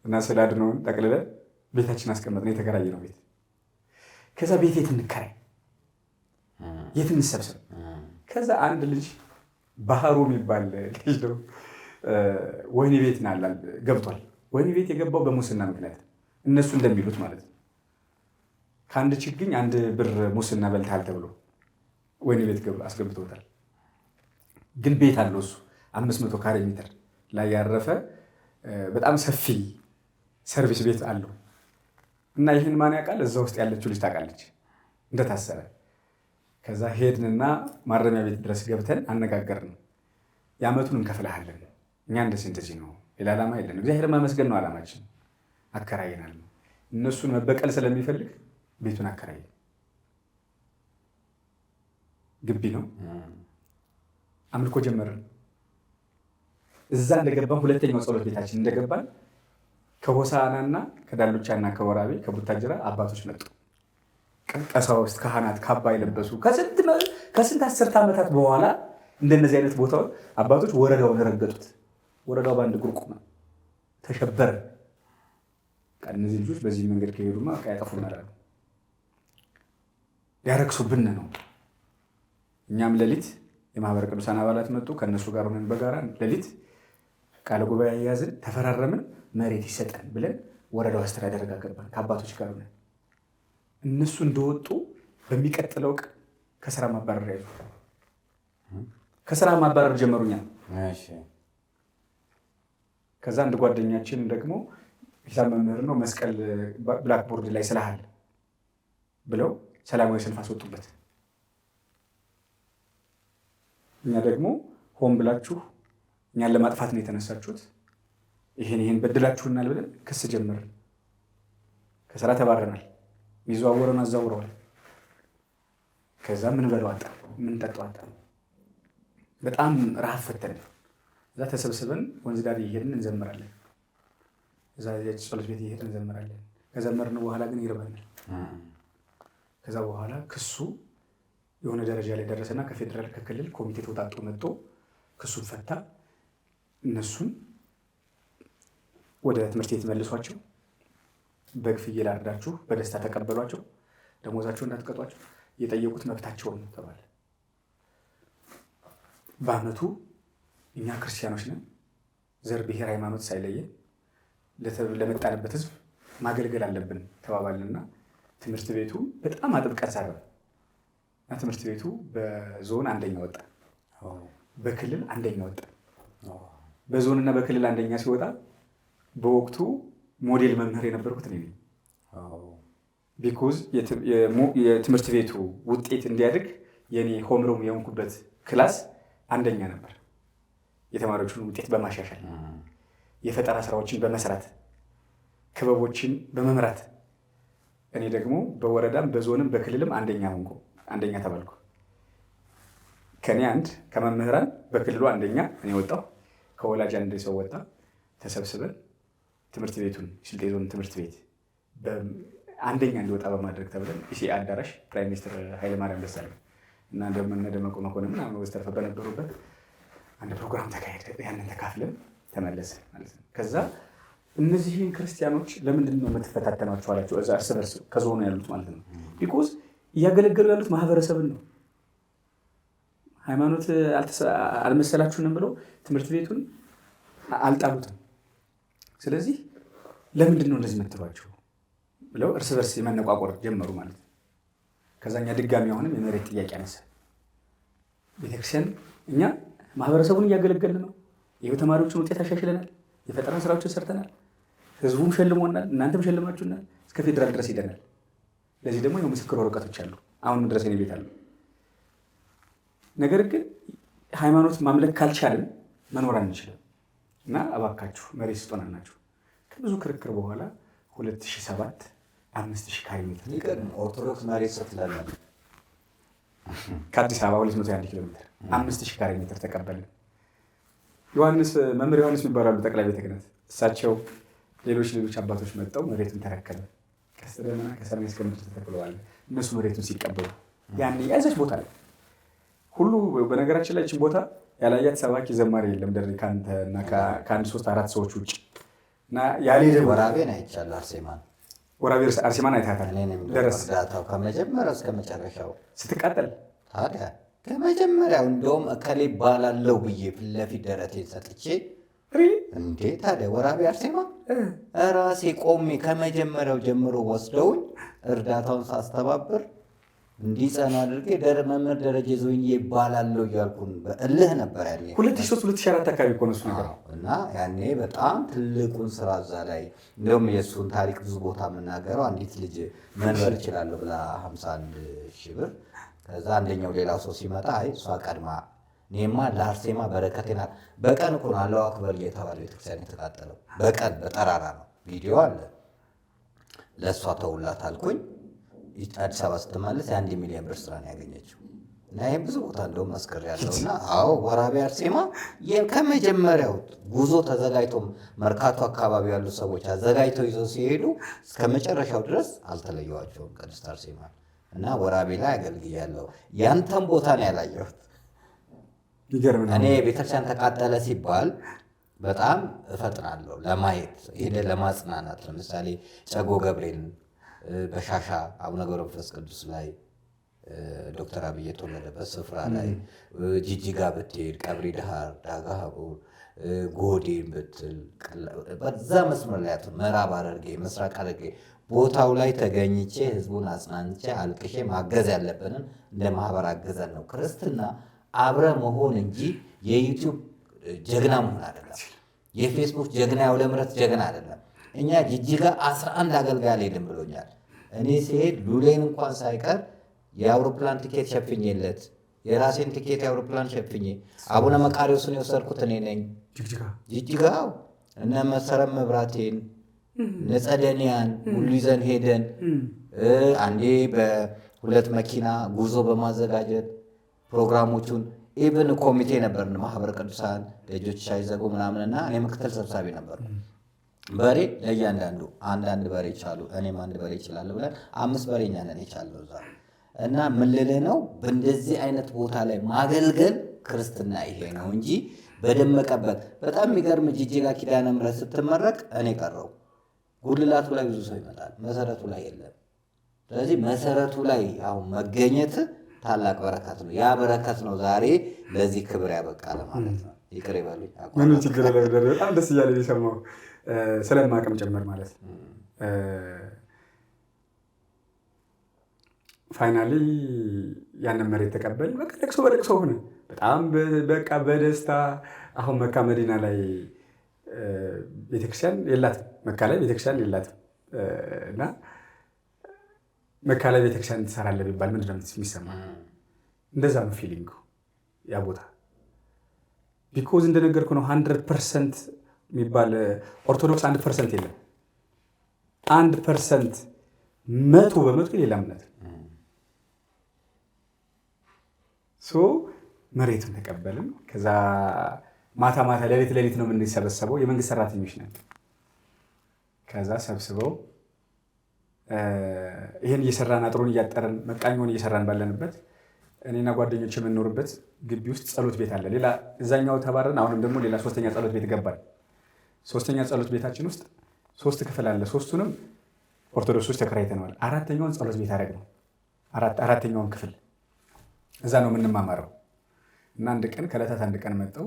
C: እና ስላድነውን ጠቅልለን ቤታችን አስቀመጥነው። የተከራየነው ቤት። ከዛ ቤት የት እንከራይ፣ የት እንሰብሰብ። ከዛ አንድ ልጅ ባህሩ የሚባል ልጅ ነው ወህኒ ቤት ገብቷል። ወህኒ ቤት የገባው በሙስና ምክንያት እነሱ እንደሚሉት ማለት ነው። ከአንድ ችግኝ 1 ብር ሙስና በልተሃል ተብሎ ወህኒ ቤት አስገብቶታል። ግን ቤት አለው እሱ 500 ካሬ ሜትር ላይ ያረፈ በጣም ሰፊ ሰርቪስ ቤት አለው። እና ይህን ማን ያውቃል? እዛ ውስጥ ያለችው ልጅ ታውቃለች እንደታሰረ። ከዛ ሄድንና ማረሚያ ቤት ድረስ ገብተን አነጋገርን። የዓመቱን እንከፍልሃለን፣ እኛ እንደዚህ ነው፣ ሌላ ዓላማ የለን፣ እግዚአብሔር ማመስገን ነው ዓላማችን። አከራየናል። እነሱን መበቀል ስለሚፈልግ ቤቱን አከራየን። ግቢ ነው። አምልኮ ጀመርን። እዛ እንደገባን ሁለተኛው ጸሎት ቤታችን እንደገባን ከሆሳናና ከዳሎቻና ከወራቤ ከቡታጅራ አባቶች መጡ። ቀሳውስት፣ ካህናት ካባ የለበሱ ከስንት 10 ዓመታት በኋላ እንደነዚህ አይነት ቦታዎች አባቶች ወረዳውን ረገጡት። ወረዳው በአንድ እግሩ ቆመ፣ ተሸበረ። እነዚህ ልጆች በዚህ መንገድ ከሄዱማ ያጠፉናል አሉ። ሊያረክሱብን ነው። እኛም ሌሊት የማህበረ ቅዱሳን አባላት መጡ። ከእነሱ ጋር ሆነን በጋራ ሌሊት ቃለ ጉባኤ ያዝን፣ ተፈራረምን። መሬት ይሰጠን ብለን ወረዳው አስተዳደር ጋር ገባን ከአባቶች ጋር ሆነን። እነሱ እንደወጡ በሚቀጥለው ቀን ከስራ ማባረር ያዙ። ከስራ ማባረር ጀመሩኛ። ከዛ አንድ ጓደኛችን ደግሞ ሂሳብ መምህር ነው፣ መስቀል ብላክቦርድ ላይ ስላል ብለው ሰላማዊ ሰልፍ አስወጡበት። እኛ ደግሞ ሆን ብላችሁ እኛን ለማጥፋት ነው የተነሳችሁት፣ ይሄን በድላችሁናል ብለን ክስ ጀመርን። ከስራ ተባረናል። የሚዘዋወረን አዛውረዋል። ከዛ ምን በለው አጣ፣ ምን ጠጡ አጣ። በጣም ረሃብ ፈተን። እዛ ተሰብስበን ወንዝ ዳር እየሄድን እንዘምራለን። እዛ ጸሎት ቤት እየሄድን እንዘምራለን። ከዘመርን በኋላ ግን ይርበናል። ከዛ በኋላ ክሱ የሆነ ደረጃ ላይ ደረሰና ከፌዴራል ከክልል ኮሚቴ ተውጣጡ መጥቶ ክሱን ፈታ። እነሱን ወደ ትምህርት ቤት መልሷቸው፣ በግ ፍየል አርዳችሁ በደስታ ተቀበሏቸው፣ ደሞዛቸው እንዳትቀጧቸው፣ የጠየቁት መብታቸውን ነው ተባለ። በአመቱ እኛ ክርስቲያኖች ነን፣ ዘር፣ ብሔር፣ ሃይማኖት ሳይለየን ለመጣንበት ህዝብ ማገልገል አለብን ተባባልንና ትምህርት ቤቱ በጣም አጥብቀን ሰራን። ትምህርት ቤቱ በዞን አንደኛ ወጣ፣ በክልል አንደኛ ወጣ። በዞንና በክልል አንደኛ ሲወጣ በወቅቱ ሞዴል መምህር የነበርኩት እኔ ነኝ። ቢኮዝ የትምህርት ቤቱ ውጤት እንዲያድግ የኔ ሆምሮም የሆንኩበት ክላስ አንደኛ ነበር። የተማሪዎችን ውጤት በማሻሻል የፈጠራ ስራዎችን በመስራት ክበቦችን በመምራት እኔ ደግሞ በወረዳም በዞንም በክልልም አንደኛ ተባልኩ። ከኔ አንድ ከመምህራን በክልሉ አንደኛ እኔ ወጣሁ። ከወላጅ አንድ ሰው ወጣ። ተሰብስበን ትምህርት ቤቱን ስልጤ ዞን ትምህርት ቤት አንደኛ እንዲወጣ በማድረግ ተብለን ኢሲ አዳራሽ ፕራይም ሚኒስትር ኃይለማርያም ደሳለኝ እና እንደምን ደመቁ መኮንን እና ወስተርፈ በነበሩበት አንድ ፕሮግራም ተካሄደ። ያንን ተካፍለን ተመለስን ማለት ነው። ከዛ እነዚህን ክርስቲያኖች ለምንድን ነው የምትፈታተኗቸው አላቸው። እዛ እርስ በርስ ከዞኑ ያሉት ማለት ነው። ቢኮዝ እያገለገሉ ያሉት ማህበረሰብን ነው። ሃይማኖት አልመሰላችሁንም ብለው ትምህርት ቤቱን አልጣሉትም። ስለዚህ ለምንድን ነው እንደዚህ የምትሏቸው ብለው እርስ በርስ የመነቋቆር ጀመሩ ማለት ነው። ከዛኛ ድጋሚ አሁንም የመሬት ጥያቄ አነሳ። ቤተክርስቲያን እኛ ማህበረሰቡን እያገለገልን ነው። ይኸው ተማሪዎችን ውጤት አሻሽለናል። የፈጠራ ስራዎችን ሰርተናል። ህዝቡም ሸልሞናል፣ እናንተም ሸልማችሁናል። እስከ ፌዴራል ድረስ ሄደናል። ለዚህ ደግሞ የምስክር ወረቀቶች አሉ። አሁንም ድረስ እኔ ቤት አሉ። ነገር ግን ሃይማኖት ማምለክ ካልቻልን መኖር አንችልም እና እባካችሁ መሬት ስጡን አልናቸው። ከብዙ ክርክር በኋላ 2007 5000 ካሬ ሜትር
B: ኦርቶዶክስ መሬት ስትላለን
C: ከአዲስ አበባ 201 ኪሎ ሜትር 5000 ካሬ ሜትር ተቀበልን። መምህር ዮሐንስ የሚባላሉ ጠቅላይ ቤተ ክህነት፣ እሳቸው ሌሎች አባቶች መጥተው መሬቱን ተረከበ። ቀስተ ደመና ከሰማይ እስከ ምድር ተተክለዋል። እነሱ መሬቱን ሲቀበሉ ያን ያዘች ቦታ ላይ ሁሉ በነገራችን ላይ እችን ቦታ ያላያት ሰባኪ ዘማሪ የለም ደሬ ከአንተ እና ከአንድ 3-4 ሰዎች ውጭ እና ያልሄደ
B: ወራቤን አይቻለሁ።
C: ወራቤ አርሴማን አይታታል።
B: ደረስ ዳታው ከመጀመሪያው እስከ መጨረሻው
C: ስትቃጠል
B: ታዲያ ከመጀመሪያው እንደውም እከሌ ባላለው ብዬ ፊት ለፊት ደረቴን ሰጥቼ እንዴ ታዲያ ወራቤ አርሴማ ራሴ ቆሜ ከመጀመሪያው ጀምሮ ወስደውኝ እርዳታውን ሳስተባብር እንዲጸና አድርጌ መምህር ደረጀ ዘውኝ ይባላለው እያልኩን በእልህ ነበር ያኔ
C: 2003-2004 አካባቢ እኮ ነው እሱ ነገር
B: እና ያኔ በጣም ትልቁን ስራ እዛ ላይ እንደውም የእሱን ታሪክ ብዙ ቦታ የምናገረው አንዲት ልጅ መንበር እችላለሁ ብላ 51 ሺህ ብር ከዛ አንደኛው ሌላው ሰው ሲመጣ አይ እሷ ቀድማ እኔማ ለአርሴማ በረከቴና በቀን እኮ ነው አላሁ አክበር እየተባለ ቤተክርስቲያን የተቃጠለው በቀን በጠራራ ነው ቪዲዮ አለ ለእሷ ተውላት አልኩኝ አዲስ አበባ ስትመለስ የ1 ሚሊዮን ብር ስራ ነው ያገኘችው እና ይህም ብዙ ቦታ እንደውም መስክር ያለውና አዎ ወራቤ አርሴማ ከመጀመሪያው ጉዞ ተዘጋጅቶ መርካቶ አካባቢ ያሉ ሰዎች አዘጋጅተው ይዘው ሲሄዱ እስከ መጨረሻው ድረስ አልተለየዋቸውም ቅድስት አርሴማ እና ወራቤ ላይ አገልግያለሁ ያንተን ቦታ ነው ያላየሁት እኔ ቤተክርስቲያን ተቃጠለ ሲባል በጣም እፈጥናለሁ ለማየት ሄደ ለማጽናናት ለምሳሌ ጨጎ ገብርኤል በሻሻ አቡነ ገብረ መንፈስ ቅዱስ ላይ ዶክተር አብይ የተወለደበት ስፍራ ላይ ጂጂጋ ብትሄድ ቀብሪ ዳሃር ዳጋሃቡ ጎዴን ብትል በዛ መስመር ላይ ምዕራብ ሐረርጌ ምስራቅ ሐረርጌ ቦታው ላይ ተገኝቼ ህዝቡን አጽናንቼ አልቅሼ ማገዝ ያለብንን እንደ ማህበር አገዘን ነው ክርስትና አብረ መሆን እንጂ የዩቲዩብ ጀግና መሆን አይደለም የፌስቡክ ጀግና ያው ለምረት ጀግና አይደለም እኛ ጂጂጋ 11 አገልጋይ አልሄድም ብሎኛል እኔ ሲሄድ ሉሌን እንኳን ሳይቀር የአውሮፕላን ቲኬት ሸፍኜለት የራሴን ቲኬት የአውሮፕላን ሸፍኜ አቡነ መቃሪዎስን የወሰድኩት እኔ ነኝ ጂጂጋ እነ መሰረት መብራቴን ነጸደኒያን ሁሉ ይዘን ሄደን አንዴ በሁለት መኪና ጉዞ በማዘጋጀት ፕሮግራሞቹን ኢቭን ኮሚቴ ነበርን ማህበረ ቅዱሳን ደጆች ሳይዘጉ ምናምንና እኔ ምክትል ሰብሳቢ ነበር በሬ ለእያንዳንዱ አንዳንድ በሬ ይቻሉ እኔም አንድ በሬ ይችላል ብለን 5 በሬኛ ነን ይቻለው እዛ እና ምን ልልህ ነው በእንደዚህ አይነት ቦታ ላይ ማገልገል ክርስትና ይሄ ነው እንጂ በደመቀበት በጣም የሚገርም ጂጂጋ ኪዳነ ምሕረት ስትመረቅ እኔ ቀረው ጉልላቱ ላይ ብዙ ሰው ይመጣል መሰረቱ ላይ የለም ስለዚህ መሰረቱ ላይ አሁን መገኘት ታላቅ በረከት ነው ያ በረከት ነው ዛሬ ለዚህ ክብር ያበቃል ማለት ነው ይቅር ይበሉኝ
C: ምንም ችግር የለም በጣም ደስ እያለኝ የሰማው ስለማቅም ጭምር ማለት ፋይናሊ ያንን መሬት ተቀበል በቃ ለቅሶ በለቅሶ ሆነ በጣም በቃ በደስታ አሁን መካ መዲና ላይ ቤተክርስቲያን የላትም መካ ላይ ቤተክርስቲያን የላትም እና መካ ላይ ቤተክርስቲያን ትሰራለህ ቢባል ምንድን ነው የሚሰማ እንደዛ ነው ፊሊንጉ ያ ቦታ ቢኮዝ እንደነገርኩ ነው 100% የሚባል ኦርቶዶክስ 1% የለም 1% 100% ሌላ እምነት ሶ መሬቱን ተቀበልን ከዛ ማታ ማታ ሌሊት ነው የምንሰበሰበው የመንግስት ሰራተኞች ነን ከዛ ሰብስበው ይሄን እየሰራን አጥሩን እያጠረን መቃኞን እየሰራን ባለንበት እኔና ጓደኞች የምንኖርበት ግቢ ውስጥ ጸሎት ቤት አለ ሌላ እዛኛው ተባረን አሁንም ደግሞ ሌላ ሶስተኛ ጸሎት ቤት ገባን ሶስተኛ ጸሎት ቤታችን ውስጥ 3 ክፍል አለ ሶስቱንም ኦርቶዶክሶች ተከራይተናል አራተኛውን ጸሎት ቤት አደረግነው አራተኛውን ክፍል እዛ ነው የምንማማረው እና አንድ ቀን ከዕለታት አንድ ቀን መጣው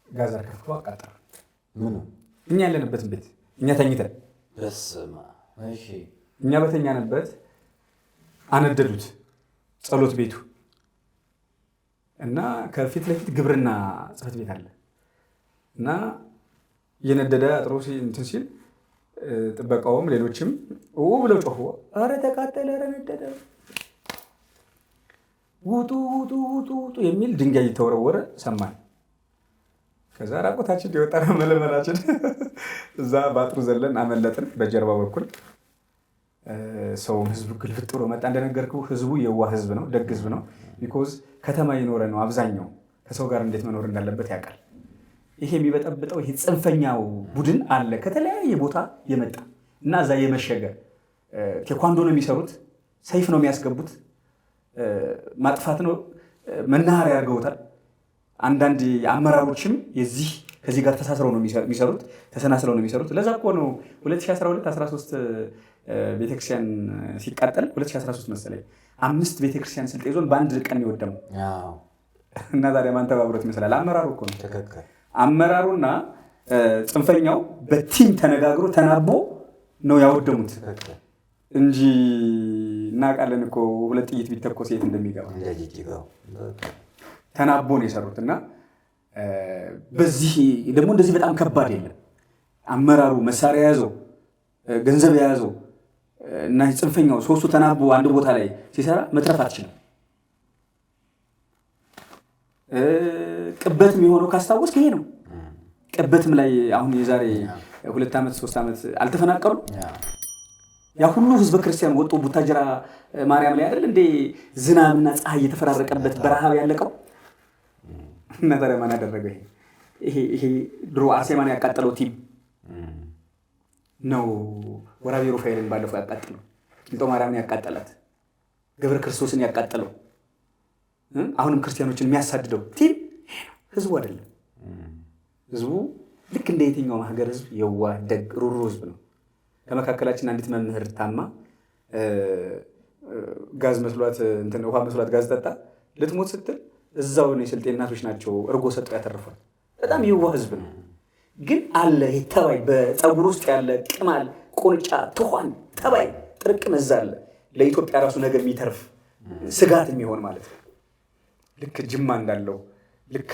C: ጋዛር ከፍቶ አቃጠረ
B: ምን
C: እኛ ያለንበትን ቤት እኛ ተኝተን
B: በስማ እሺ
C: እኛ በተኛንበት አነደዱት ጸሎት ቤቱ እና ከፊት ለፊት ግብርና ጽሕፈት ቤት አለ እና የነደደ አጥሮ እንትን ሲል ጥበቃውም ሌሎችም ብለው ጮሁ ኧረ ተቃጠለ ኧረ ነደደ ውጡ የሚል ድንጋይ ተወረወረ ሰማን ከዛ ራቆታችን የወጣ መለመላችን እዛ በአጥሩ ዘለን አመለጥን በጀርባ በኩል ሰውም ህዝቡ ግልፍጥ ብሎ መጣ እንደነገርኩህ ህዝቡ የዋህ ህዝብ ነው ደግ ህዝብ ነው ቢኮዝ ከተማ ይኖረ ነው አብዛኛው ከሰው ጋር እንዴት መኖር እንዳለበት ያውቃል ይሄ የሚበጠብጠው ይሄ ጽንፈኛው ቡድን አለ ከተለያየ ቦታ የመጣ እና እዛ የመሸገ ቴኳንዶ ነው የሚሰሩት ሰይፍ ነው የሚያስገቡት ማጥፋት ነው መናኸሪያ ያርገውታል አንዳንድ አመራሮችም ከዚህ ጋር ተሳስረው ነው የሚሰሩት፣ ተሰናስለው ነው የሚሰሩት። ለዛ እኮ ነው 2012-13 ቤተክርስቲያን ሲቃጠል 2013 መሰለኝ 5 ቤተክርስቲያን ስልጤ ዞን በአንድ ቀን የወደመው እና ታዲያ ማን ተባብሮት ይመስላል? አመራሩ እኮ ነው። አመራሩና ጽንፈኛው በቲም ተነጋግሮ ተናቦ ነው ያወደሙት እንጂ እናውቃለን እኮ 2 ጥይት ቢተኮስ የት እንደሚገባ ተናቦ ነው የሰሩት። እና በዚህ ደግሞ እንደዚህ በጣም ከባድ የለም። አመራሩ መሳሪያ የያዘው ገንዘብ የያዘው እና ጽንፈኛው ሶስቱ ተናቦ አንድ ቦታ ላይ ሲሰራ መትረፍ አትችልም። ቅበትም የሆነው ካስታወስክ ይሄ ነው። ቅበትም ላይ አሁን የዛሬ 2 ዓመት 3 ዓመት አልተፈናቀሉ ያ ሁሉ ህዝበ ክርስቲያን ወጥቶ ቡታጅራ ማርያም ላይ አይደል እንዴ ዝናብና ፀሐይ የተፈራረቀበት በረሃብ ያለቀው? እና ታዲያ ማን ያደረገው? ይሄ ድሮ አርሴማን ያቃጠለው ቲም ነው። ወራቤ ሩፋኤልን ባለፈው ያቃጠለው፣ ቂልጦ ማርያምን ያቃጠላት፣ ገብረ ክርስቶስን ያቃጠለው፣ አሁንም ክርስቲያኖችን የሚያሳድደው ቲም ህዝቡ አይደለም። ህዝቡ ልክ እንደ የትኛውም ሀገር ህዝብ የዋህ ደግ ሩሩ ህዝብ ነው። ከመካከላችን አንዲት መምህር ታማ ጋዝ መስሏት ውሃ መስሏት ጋዝ ጠጣ ልትሞት ስትል እዛው ነው የስልጤ እናቶች ናቸው እርጎ ሰጠው ያተርፏል። በጣም የዋህ ህዝብ ነው። ግን አለ ተባይ በፀጉር ውስጥ ያለ ቅማል፣ ቁንጫ፣ ትኋን ተባይ ጥርቅም እዛ አለ። ለኢትዮጵያ ራሱ ነገር የሚተርፍ ስጋት የሚሆን ማለት ነው። ልክ ጅማ እንዳለው፣ ልክ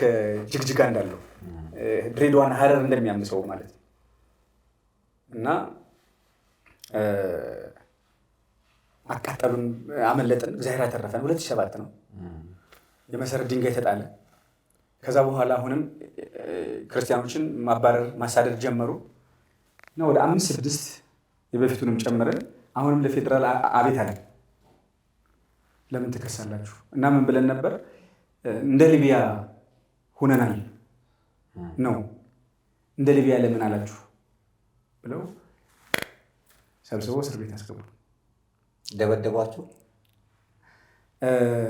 C: ጅግጅጋ እንዳለው፣ ድሬዳዋን ሀረር እንደሚያምሰው ማለት ነው። እና አቃጠሉን፣ አመለጥን፣ እግዚአብሔር አተረፈን። 2007 ነው የመሰረት ድንጋይ ተጣለ። ከዛ በኋላ አሁንም ክርስቲያኖችን ማባረር ማሳደድ ጀመሩ እና ወደ 5-6 የበፊቱንም ጨምረን አሁንም ለፌዴራል አቤት አለን። ለምን ትከሳላችሁ? እና ምን ብለን ነበር? እንደ ሊቢያ ሁነናል ነው። እንደ ሊቢያ ለምን አላችሁ ብለው ሰብስበው እስር ቤት ያስገቡ።
B: ደበደቧችሁ?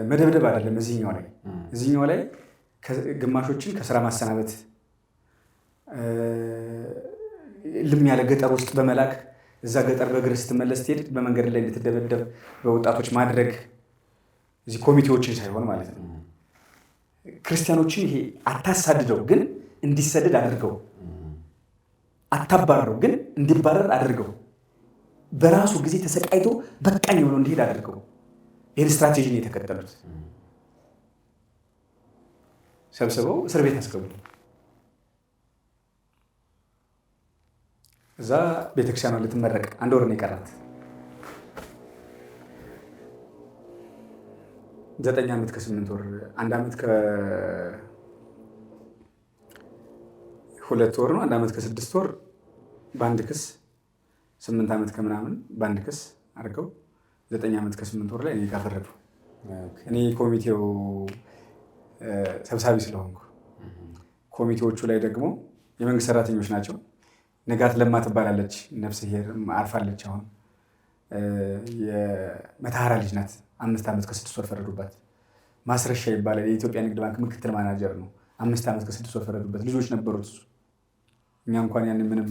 C: መደብደብ አይደለም። እዚህኛው ላይ ግማሾችን ከስራ ማሰናበት፣ ልም ያለ ገጠር ውስጥ በመላክ እዛ ገጠር በእግር ስትመለስ ትሄድ በመንገድ ላይ እንድትደበደብ በወጣቶች ማድረግ፣ እዚህ ኮሚቴዎችን ሳይሆን ማለት ነው። ክርስቲያኖችን ይሄ አታሳድደው፣ ግን እንዲሰደድ አድርገው፣ አታባረው፣ ግን እንዲባረር አድርገው፣ በራሱ ጊዜ ተሰቃይቶ በቃኝ ብሎ እንዲሄድ አድርገው። ይህን ስትራቴጂ ነው የተከተሉት። ሰብስበው እስር ቤት አስገቡ። እዛ ቤተክርስቲያኗ ልትመረቅ 1 ወር ነው የቀራት። 9 ዓመት ከ8 ወር 1 ዓመት ከ2 ወር ነው 1 ዓመት ከ6 ወር በአንድ ክስ 8 ዓመት ከምናምን በአንድ ክስ አድርገው 9 ዓመት ከ8 ወር ላይ እኔ ጋር ፈረዱ። እኔ ኮሚቴው ሰብሳቢ ስለሆንኩ ኮሚቴዎቹ ላይ ደግሞ የመንግስት ሰራተኞች ናቸው። ንጋት ለማ ትባላለች፣ ነፍስ ሄር አርፋለች። አሁን የመተሐራ ልጅ ናት። 5 ዓመት ከ6 ወር ፈረዱባት። ማስረሻ ይባላል፣ የኢትዮጵያ ንግድ ባንክ ምክትል ማናጀር ነው። 5 ዓመት ከ6 ወር ፈረዱበት። ልጆች ነበሩት። እኛ እንኳን ያን ምንም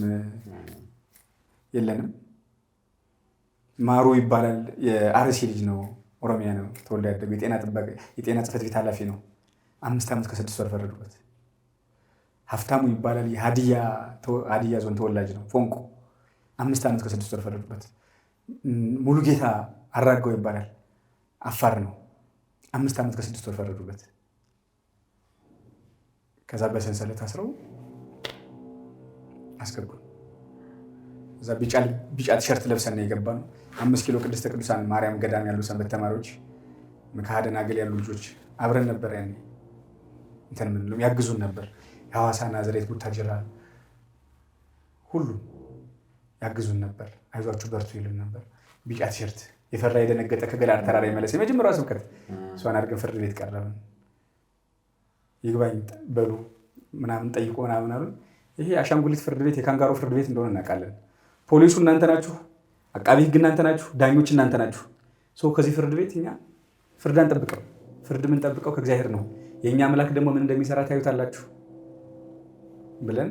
C: የለንም። ማሩ ይባላል፣ የአርሲ ልጅ ነው፣ ኦሮሚያ ነው ተወልዶ ያደገው። የጤና ጽሕፈት ቤት ኃላፊ ነው። 5 ዓመት ከ6 ወር ፈረዱበት። ሀፍታሙ ይባላል፣ የሀዲያ ዞን ተወላጅ ነው፣ ፎንቆ 5 ዓመት ከ6 ወር ፈረዱበት። ሙሉጌታ አራጋው ይባላል፣ አፋር ነው፣ 5 ዓመት ከ6 ወር ፈረዱበት። ከዛ በሰንሰለት አስረው አስገቡ። እዛ ቢጫ ቲሸርት ለብሰን ነው የገባ ነው። 5 ኪሎ ቅድስተ ቅዱሳን ማርያም ገዳም ያሉ ሰንበት ተማሪዎች፣ ከሀደናግል ያሉ ልጆች አብረን ነበር። ያኔ እንትን ምንለው ያግዙን ነበር። የሐዋሳ ናዝሬት፣ ቡታጅራ ሁሉም ያግዙን ነበር። አይዟችሁ በርቱ ይሉን ነበር። ቢጫ ቲሸርት የፈራ የደነገጠ ከገላር ተራራ ይመለስ የመጀመሪያው ስብከት እሷን አድርገን ፍርድ ቤት ቀረብን። ይግባኝ በሉ ምናምን ጠይቆ ምናምን አሉን። ይሄ አሻንጉሊት ፍርድ ቤት የካንጋሮ ፍርድ ቤት እንደሆነ እናውቃለን። ፖሊሱ እናንተ ናችሁ፣ አቃቢ ህግ እናንተ ናችሁ፣ ዳኞች እናንተ ናችሁ። ከዚህ ፍርድ ቤት እኛ ፍርድ አንጠብቀው። ፍርድ የምንጠብቀው ከእግዚአብሔር ነው። የእኛ አምላክ ደግሞ ምን እንደሚሰራ ታዩታላችሁ ብለን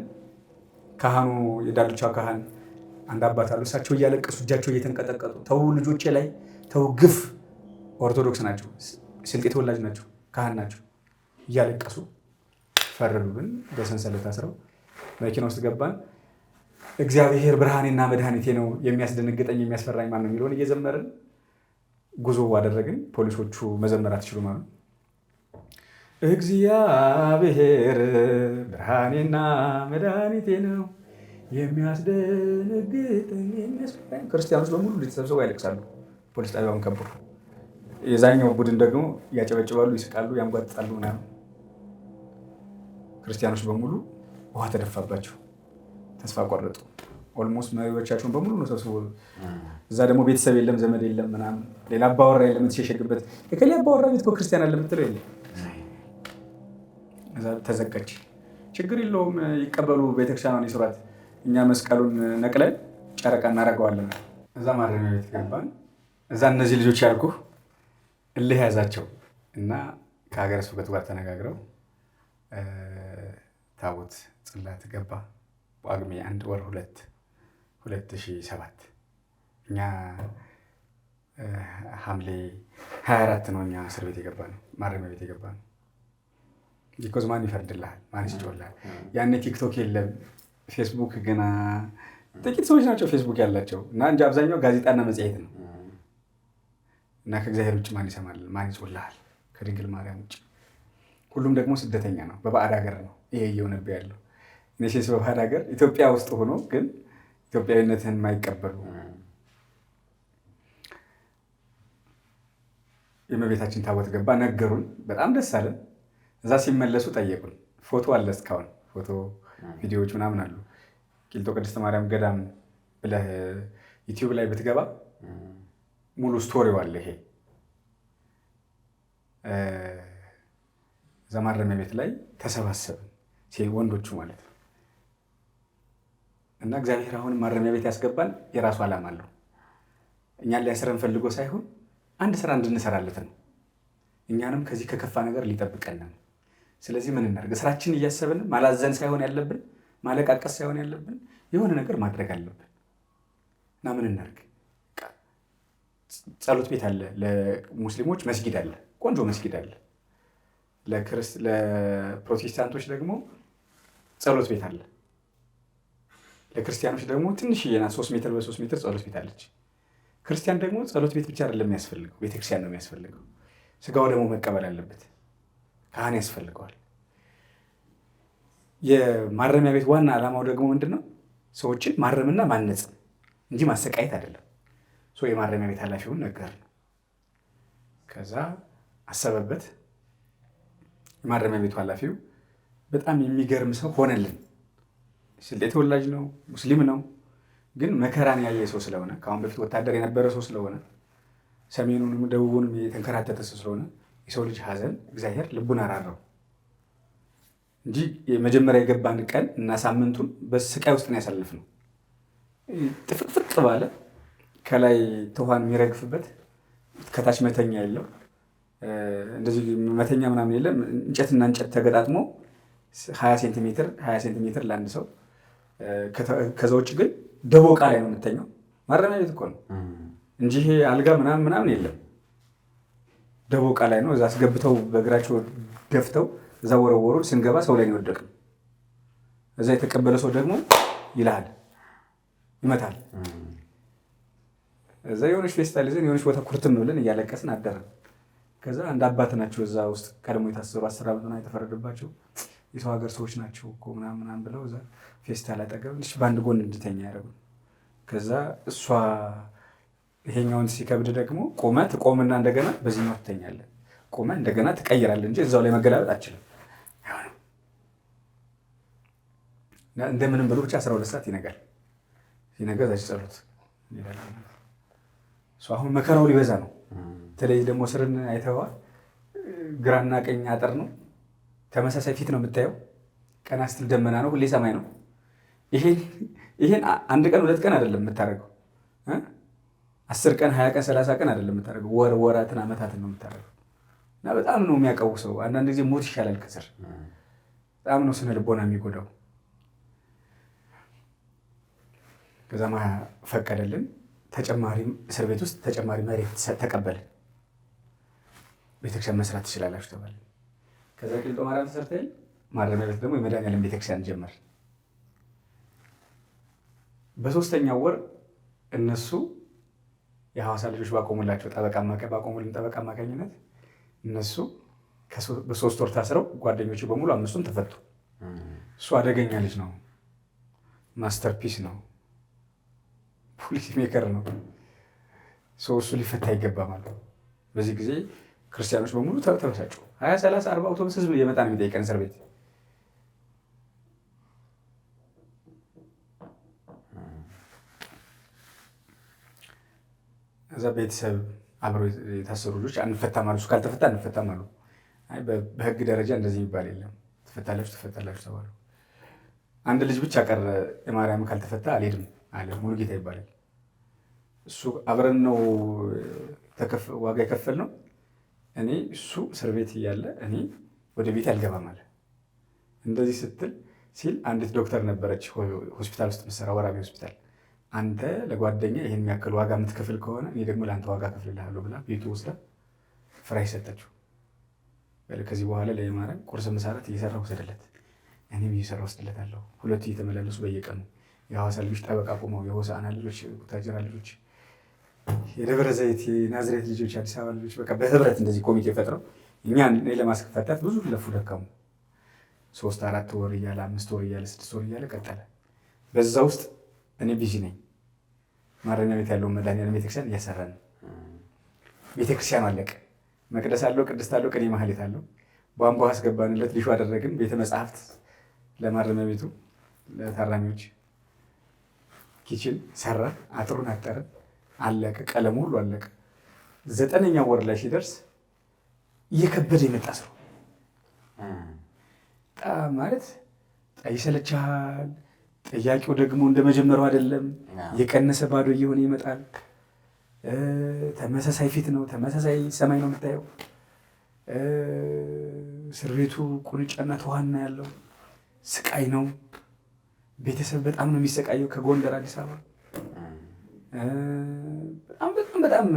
C: ካህኑ የዳልቻው ካህን አንድ አባት አሉ። እሳቸው እያለቀሱ እጃቸው እየተንቀጠቀጡ ተው ልጆቼ ላይ ተው ግፍ። ኦርቶዶክስ ናቸው፣ ስልጤ ተወላጅ ናቸው፣ ካህን ናቸው። እያለቀሱ ፈረዱብን። በሰንሰለት አስረው መኪና ውስጥ ገባን። እግዚአብሔር ብርሃኔና መድኃኒቴ ነው፣ የሚያስደነግጠኝ የሚያስፈራኝ ማን ነው የሚለውን እየዘመርን ጉዞ አደረግን። ፖሊሶቹ መዘመር አትችሉም አሉ። እግዚአብሔር ብርሃኔና መድኃኒቴ ነው የሚያስደነግጠኝ የሚያስፈራኝ። ክርስቲያኖች በሙሉ ተሰብስበው ያለቅሳሉ ፖሊስ ጣቢያውን ከበው። የዛኛው ቡድን ደግሞ ያጨበጭባሉ፣ ይስቃሉ፣ ያንጓጥጣሉ ምናምን። ክርስቲያኖች በሙሉ ውሃ ተደፋባቸው፣ ተስፋ ቆረጡ። ኦልሞስት መሪዎቻቸውን በሙሉ ነው ሰብስቦ። እዛ ደግሞ ቤተሰብ የለም ዘመድ የለም ምናምን፣ ሌላ አባወራ የለም የምትሸሸግበት። የከሌ አባወራ ቤት እኮ ክርስቲያን አለ የምትለው የለም። እዛ ተዘጋች። ችግር የለውም ይቀበሉ፣ ቤተክርስቲያኗን ይስሯት፣ እኛ መስቀሉን ነቅለን ጨረቃ እናደርገዋለን። እዛ ማረሚያ ቤት ገባን። እዛ እነዚህ ልጆች ያልኩህ እልህ ያዛቸው እና ከሀገረ ስብከቱ ጋር ተነጋግረው ታቦት ጽላት ገባ። ጳጉሜ 1 ወር 2007 እኛ ሐምሌ 24 ነው እኛ እስር ቤት የገባ ነው፣ ማረሚያ ቤት የገባ ነው። ቢኮዝ ማን ይፈርድልሃል? ማን ይስጮልሃል? ያኔ ቲክቶክ የለም፣ ፌስቡክ ገና ጥቂት ሰዎች ናቸው ፌስቡክ ያላቸው እና እንጂ አብዛኛው ጋዜጣና መጽሔት ነው። እና ከእግዚአብሔር ውጭ ማን ይሰማል? ማን ይጮልሃል? ከድንግል ማርያም ውጭ። ሁሉም ደግሞ ስደተኛ ነው፣ በባዕድ ሀገር ነው ይሄ እየሆነብህ ያለው። እኔሴስ በባዕድ ሀገር ኢትዮጵያ ውስጥ ሆኖ ግን ኢትዮጵያዊነትህን የማይቀበሉ የእመቤታችን ታቦት ገባ፣ ነገሩን። በጣም ደስ አለን። እዛ ሲመለሱ ጠየቁን። ፎቶ አለ እስካሁን ፎቶ ቪዲዮዎች ምናምን አሉ። ቂልጦ ቅድስት ማርያም ገዳም ብለህ ዩቲዩብ ላይ ብትገባ ሙሉ ስቶሪው አለ። ይሄ እዛ ማረሚያ ቤት ላይ ተሰባሰብን፣ ወንዶቹ ማለት ነው። እና እግዚአብሔር አሁን ማረሚያ ቤት ያስገባን የራሱ ዓላማ አለው። እኛን ሊያስረን ፈልጎ ሳይሆን አንድ ስራ እንድንሰራለት ነው። እኛንም ከዚህ ከከፋ ነገር ሊጠብቀን ነው። ስለዚህ ምን እናድርግ? ስራችን እያሰብን ማላዘን ሳይሆን ያለብን፣ ማለቃቀስ ሳይሆን ያለብን የሆነ ነገር ማድረግ አለብን። እና ምን እናድርግ? ጸሎት ቤት አለ፣ ለሙስሊሞች መስጊድ አለ፣ ቆንጆ መስጊድ አለ። ለፕሮቴስታንቶች ደግሞ ጸሎት ቤት አለ። ለክርስቲያኖች ደግሞ ትንሽዬ ናት፣ 3 ሜትር በ3 ሜትር ጸሎት ቤት አለች። ክርስቲያን ደግሞ ጸሎት ቤት ብቻ አይደለም የሚያስፈልገው፣ ቤተክርስቲያን ነው የሚያስፈልገው። ስጋው ደግሞ መቀበል አለበት፣ ካህን ያስፈልገዋል። የማረሚያ ቤት ዋና ዓላማው ደግሞ ምንድን ነው? ሰዎችን ማረምና ማነጽ እንጂ ማሰቃየት አይደለም። የማረሚያ ቤት ኃላፊውን ነገር ነው። ከዛ አሰበበት። የማረሚያ ቤቱ ኃላፊው በጣም የሚገርም ሰው ሆነልን። ስልጤ ተወላጅ ነው፣ ሙስሊም ነው። ግን መከራን ያየ ሰው ስለሆነ፣ ከአሁን በፊት ወታደር የነበረ ሰው ስለሆነ፣ ሰሜኑንም ደቡቡንም የተንከራተተ ሰው ስለሆነ የሰው ልጅ ሀዘን እግዚአብሔር ልቡን አራራው እንጂ የመጀመሪያ የገባን ቀን እና ሳምንቱን በስቃይ ውስጥ ነው ያሳልፍነው። ጥፍቅፍቅ ባለ ከላይ ትኋን የሚረግፍበት ከታች መተኛ የለው፣ እንደዚህ መተኛ ምናምን የለም። እንጨትና እንጨት ተገጣጥሞ 20 ሴንቲሜትር ለአንድ ሰው። ከዛ ውጭ ግን ደቦቃ ላይ ነው የምተኛው። ማረሚያ ቤት እኮ ነው እንጂ ይሄ አልጋ ምናምን የለም። ደቦቃ ላይ ነው። እዛ አስገብተው በእግራቸው ደፍተው እዛ ወረወሩ። ስንገባ ሰው ላይ ነው የወደቅን። እዛ የተቀበለ ሰው ደግሞ ይልሃል፣ ይመታል። እዛ የሆነች ፌስታል ይዘን የሆነች ቦታ ኩርትም ብለን እያለቀስን አደረን። ከዛ አንድ አባት ናቸው እዛ ውስጥ ቀድሞ የታሰሩ 10 ዓመት ምናምን የተፈረደባቸው የሰው ሀገር ሰዎች ናቸው እኮ ምናምን ብለው እዛ ፌስታል አጠገብ በአንድ ጎን እንድተኛ ያደረጉ። ከዛ እሷ ይሄኛውን ሲከብድ ደግሞ ትቆምና እንደገና በዚህኛው ትተኛለህ። ቆመህ እንደገና ትቀይራለህ እንጂ እዛው ላይ መገላበጥ አችልም። እንደምንም ብሎ ብቻ 12 ሰዓት ይነጋል። ሲነጋ እዛች ጸሎት አሁን መከራው ሊበዛ ነው። በተለይ ደግሞ ስርን አይተኸዋል። ግራና ቀኝ አጥር ነው። ተመሳሳይ ፊት ነው የምታየው። ቀና ስትል ደመና ነው፣ ሁሌ ሰማይ ነው። ይሄን 1 ቀን 2 ቀን አይደለም የምታደርገው፣ 10 ቀን 20 ቀን 30 ቀን አይደለም የምታደርገው። ወራትን ዓመታትን ነው የምታደርገው። እና በጣም ነው የሚያቀውሰው። አንዳንድ ጊዜ ሞት ይሻላል ከስር። በጣም ነው ስነ ልቦና የሚጎዳው። ከዛማ ፈቀደልን። ተጨማሪም እስር ቤት ውስጥ ተጨማሪ መሬት ተቀበልን። ቤተክርስቲያን መስራት ትችላላችሁ ተባለ። ከዛ ቂሊንጦ ማርያም ተሰርተን ማረሚያ ቤት ደግሞ የመድኃኔዓለም ቤተክርስቲያን ጀመር። በ3ኛው ወር እነሱ የሐዋሳ ልጆች ባቆሙላቸው ባቆሙልን ጠበቃ አማካኝነት እነሱ በ3 ወር ታስረው ጓደኞቹ በሙሉ 5ቱም ተፈቱ። እሱ አደገኛ ልጅ ነው፣ ማስተርፒስ ነው፣ ፖሊሲ ሜከር ነው። እሱ ሊፈታ ይገባማል። በዚህ ጊዜ ክርስቲያኖች በሙሉ ተበሳጩ። 20፣ 30፣ 40 አውቶቡስ ህዝብ እየመጣ ነው የሚጠይቀን እስር ቤት። እዛ ቤተሰብ አብረው የታሰሩ ልጆች አንፈታም አሉ። እሱ ካልተፈታ አንፈታም አሉ። አይ በህግ ደረጃ እንደዚህ የሚባል የለም፣ ትፈታላችሁ ተባሉ። አንድ ልጅ ብቻ ቀረ። የማርያም ካልተፈታ አልሄድም አለ። ሙሉጌታ ይባላል። እሱ አብረን ነው ዋጋ የከፈል ነው። እኔ እሱ እስር ቤት እያለ እኔ ወደ ቤት አልገባም አለ። እንደዚህ ሲል አንዲት ዶክተር ነበረች ሆስፒታል ውስጥ የምትሰራ ወራቤ ሆስፒታል። አንተ ለጓደኛ ይህን የሚያክል ዋጋ የምትከፍል ከሆነ እኔ ደግሞ ለአንተ ዋጋ ከፍልልሃለሁ ብላ ቤቱ ወስዳ ፍራሽ ሰጠችው። ከዚህ በኋላ ለማርያም ቁርስ፣ ምሳ፣ እራት እየሰራ ወሰደለት። እኔም እየሰራ ወስድለታለሁ። ሁለቱ እየተመላለሱ በየቀኑ የሐዋሳ ልጆች ጠበቃ ቆመው፣ የሆሳዕና ልጆች፣ ቡታጅራ ልጆች፣ የደብረ ዘይት፣ የናዝሬት ልጆች፣ አዲስ አበባ ልጆች በቃ በህብረት እንደዚህ ኮሚቴ ፈጥረው እኛን ለማስፈታት ብዙ ለፉ ደከሙ። 3፣ 4 ወር እያለ 5 ወር እያለ 6 ወር እያለ ቀጠለ። በዛ ውስጥ እኔ ቢዚ ነኝ። ማረሚያ ቤት ያለውን መድኃኔዓለም ቤተክርስቲያን እያሰራን ነው። ቤተክርስቲያኑ አለቀ። መቅደስ አለው፣ ቅድስት አለው፣ ቅኔ ማህሌት አለው። ቧንቧ አስገባንለት፣ ሊሾ አደረግን። ቤተ መጽሐፍት ለማረሚያ ቤቱ ለታራሚዎች ኪችን ሰራ፣ አጥሩን አጠርን፣ አለቀ። ቀለሙ ሁሉ አለቀ። 9ኛው ወር ላይ ሲደርስ እየከበደ የመጣ ሰው ማለት ይሰለቻል። ጥያቄው ደግሞ እንደመጀመሪያው አይደለም። የቀነሰ ባዶ እየሆነ ይመጣል። ተመሳሳይ ፊት ነው፣ ተመሳሳይ ሰማይ ነው የምታየው። እስር ቤቱ ቁንጫና ተዋና ያለው ስቃይ ነው። ቤተሰብ በጣም ነው የሚሰቃየው። ከጎንደር አዲስ አበባ በጣም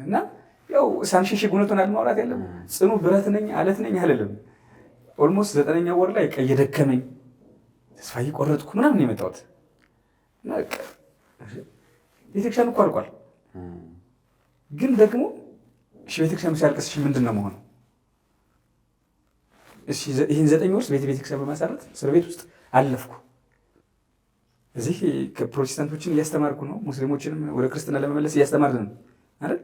C: እና ያው ሳንሸሽግ እውነቱን ማውራት የለም። ጽኑ ብረት ነኝ አለት ነኝ አልልም። ኦልሞስት 9ኛው ወር ላይ እየደከመኝ ተስፋ እየቆረጥኩ ምናምን የመጣሁት ቤተክርስቲያኑ እኮ አልቋል። ግን ደግሞ ቤተክርስቲያኑ ሲያልቅስ ምንድን ነው መሆኑ? ይህን 9 ወር ቤተክርስቲያን በማሰራት እስር ቤት ውስጥ አለፍኩ። እዚህ ከፕሮቴስታንቶችን እያስተማርኩ ነው። ሙስሊሞችንም ወደ ክርስትና ለመመለስ እያስተማርን ነው አይደል?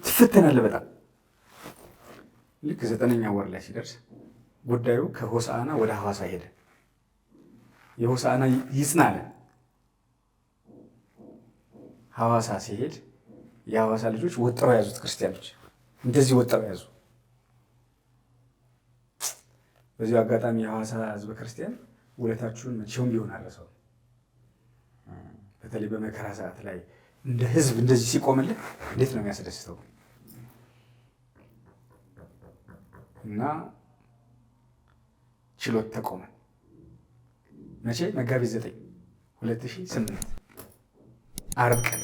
C: ትፈተናለህ በጣም። ልክ 9ኛው ወር ላይ ሲደርስ ጉዳዩ ከሆሳዕና ወደ ሐዋሳ ሄደ። የሆሳዕና ይጽናል። ሐዋሳ ሲሄድ የሐዋሳ ልጆች ወጥረው ያዙት። ክርስቲያኖች እንደዚህ ወጥረው ያዙ። በዚህ አጋጣሚ የሐዋሳ ሕዝበ ክርስቲያን ውለታችሁን መቼውም ቢሆን አረሰው። በተለይ በመከራ ሰዓት ላይ እንደ ሕዝብ እንደዚህ ሲቆምልህ እንዴት ነው የሚያስደስተው? እና ችሎት ተቆመ። መቼ? መጋቢት 9 2008 ዓርብ ቀን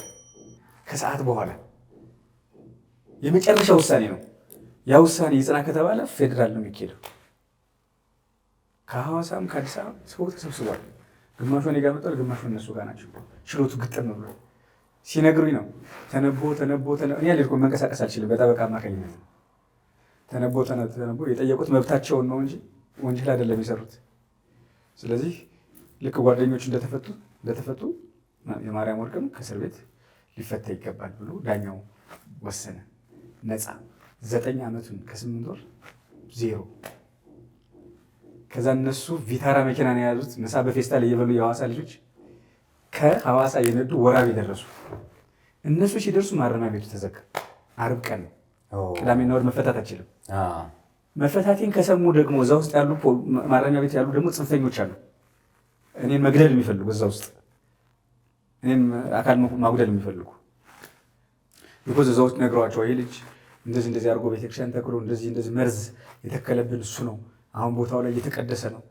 C: ከሰዓት በኋላ የመጨረሻ ውሳኔ ነው። ያ ውሳኔ ይጽና ከተባለ ፌዴራል ነው የሚካሄደው። ከሐዋሳም ከአዲስ አበባ ሰው ተሰብስቧል። ግማሹ እኔ ጋር መጥቷል፣ ግማሹ እነሱ ጋር ናቸው። ችሎቱ ግጥም ብሎ ሲነግሩኝ ነው ተነቦ እኔ አልሄድኩም፣ መንቀሳቀስ አልችልም። በጠበቃ አማካኝነት ተነቦ የጠየቁት መብታቸውን ነው እንጂ ወንጀል አይደለም የሰሩት። ስለዚህ ልክ ጓደኞቹ እንደተፈቱ የማርያም ወርቅም ከእስር ቤት ሊፈታ ይገባል ብሎ ዳኛው ወሰነ። ነፃ 9 ዓመቱን ከ8 ወር 0። ከዛ እነሱ ቪታራ መኪና ነው የያዙት። ምሳ በፌስታል እየበሉ የሐዋሳ ልጆች ከሐዋሳ የነዱ ወራቤ ደረሱ። እነሱ ሲደርሱ ማረሚያ ቤቱ ተዘጋ። ዓርብ ቀን ነው። ቅዳሜና እሑድ መፈታት አልችልም። መፈታቴን ከሰሙ ደግሞ እዛ ውስጥ ያሉ ማረሚያ ቤት ያሉ ደግሞ ጽንፈኞች አሉ፣ እኔን መግደል የሚፈልጉ እዛ ውስጥ እኔን አካል ማጉደል የሚፈልጉ ቢኮዝ እዛ ውስጥ ነግረዋቸው ይህ ልጅ እንደዚህ አድርጎ ቤተክርስቲያን ተክሎ እንደዚህ መርዝ የተከለብን እሱ ነው። አሁን ቦታው ላይ እየተቀደሰ ነው፣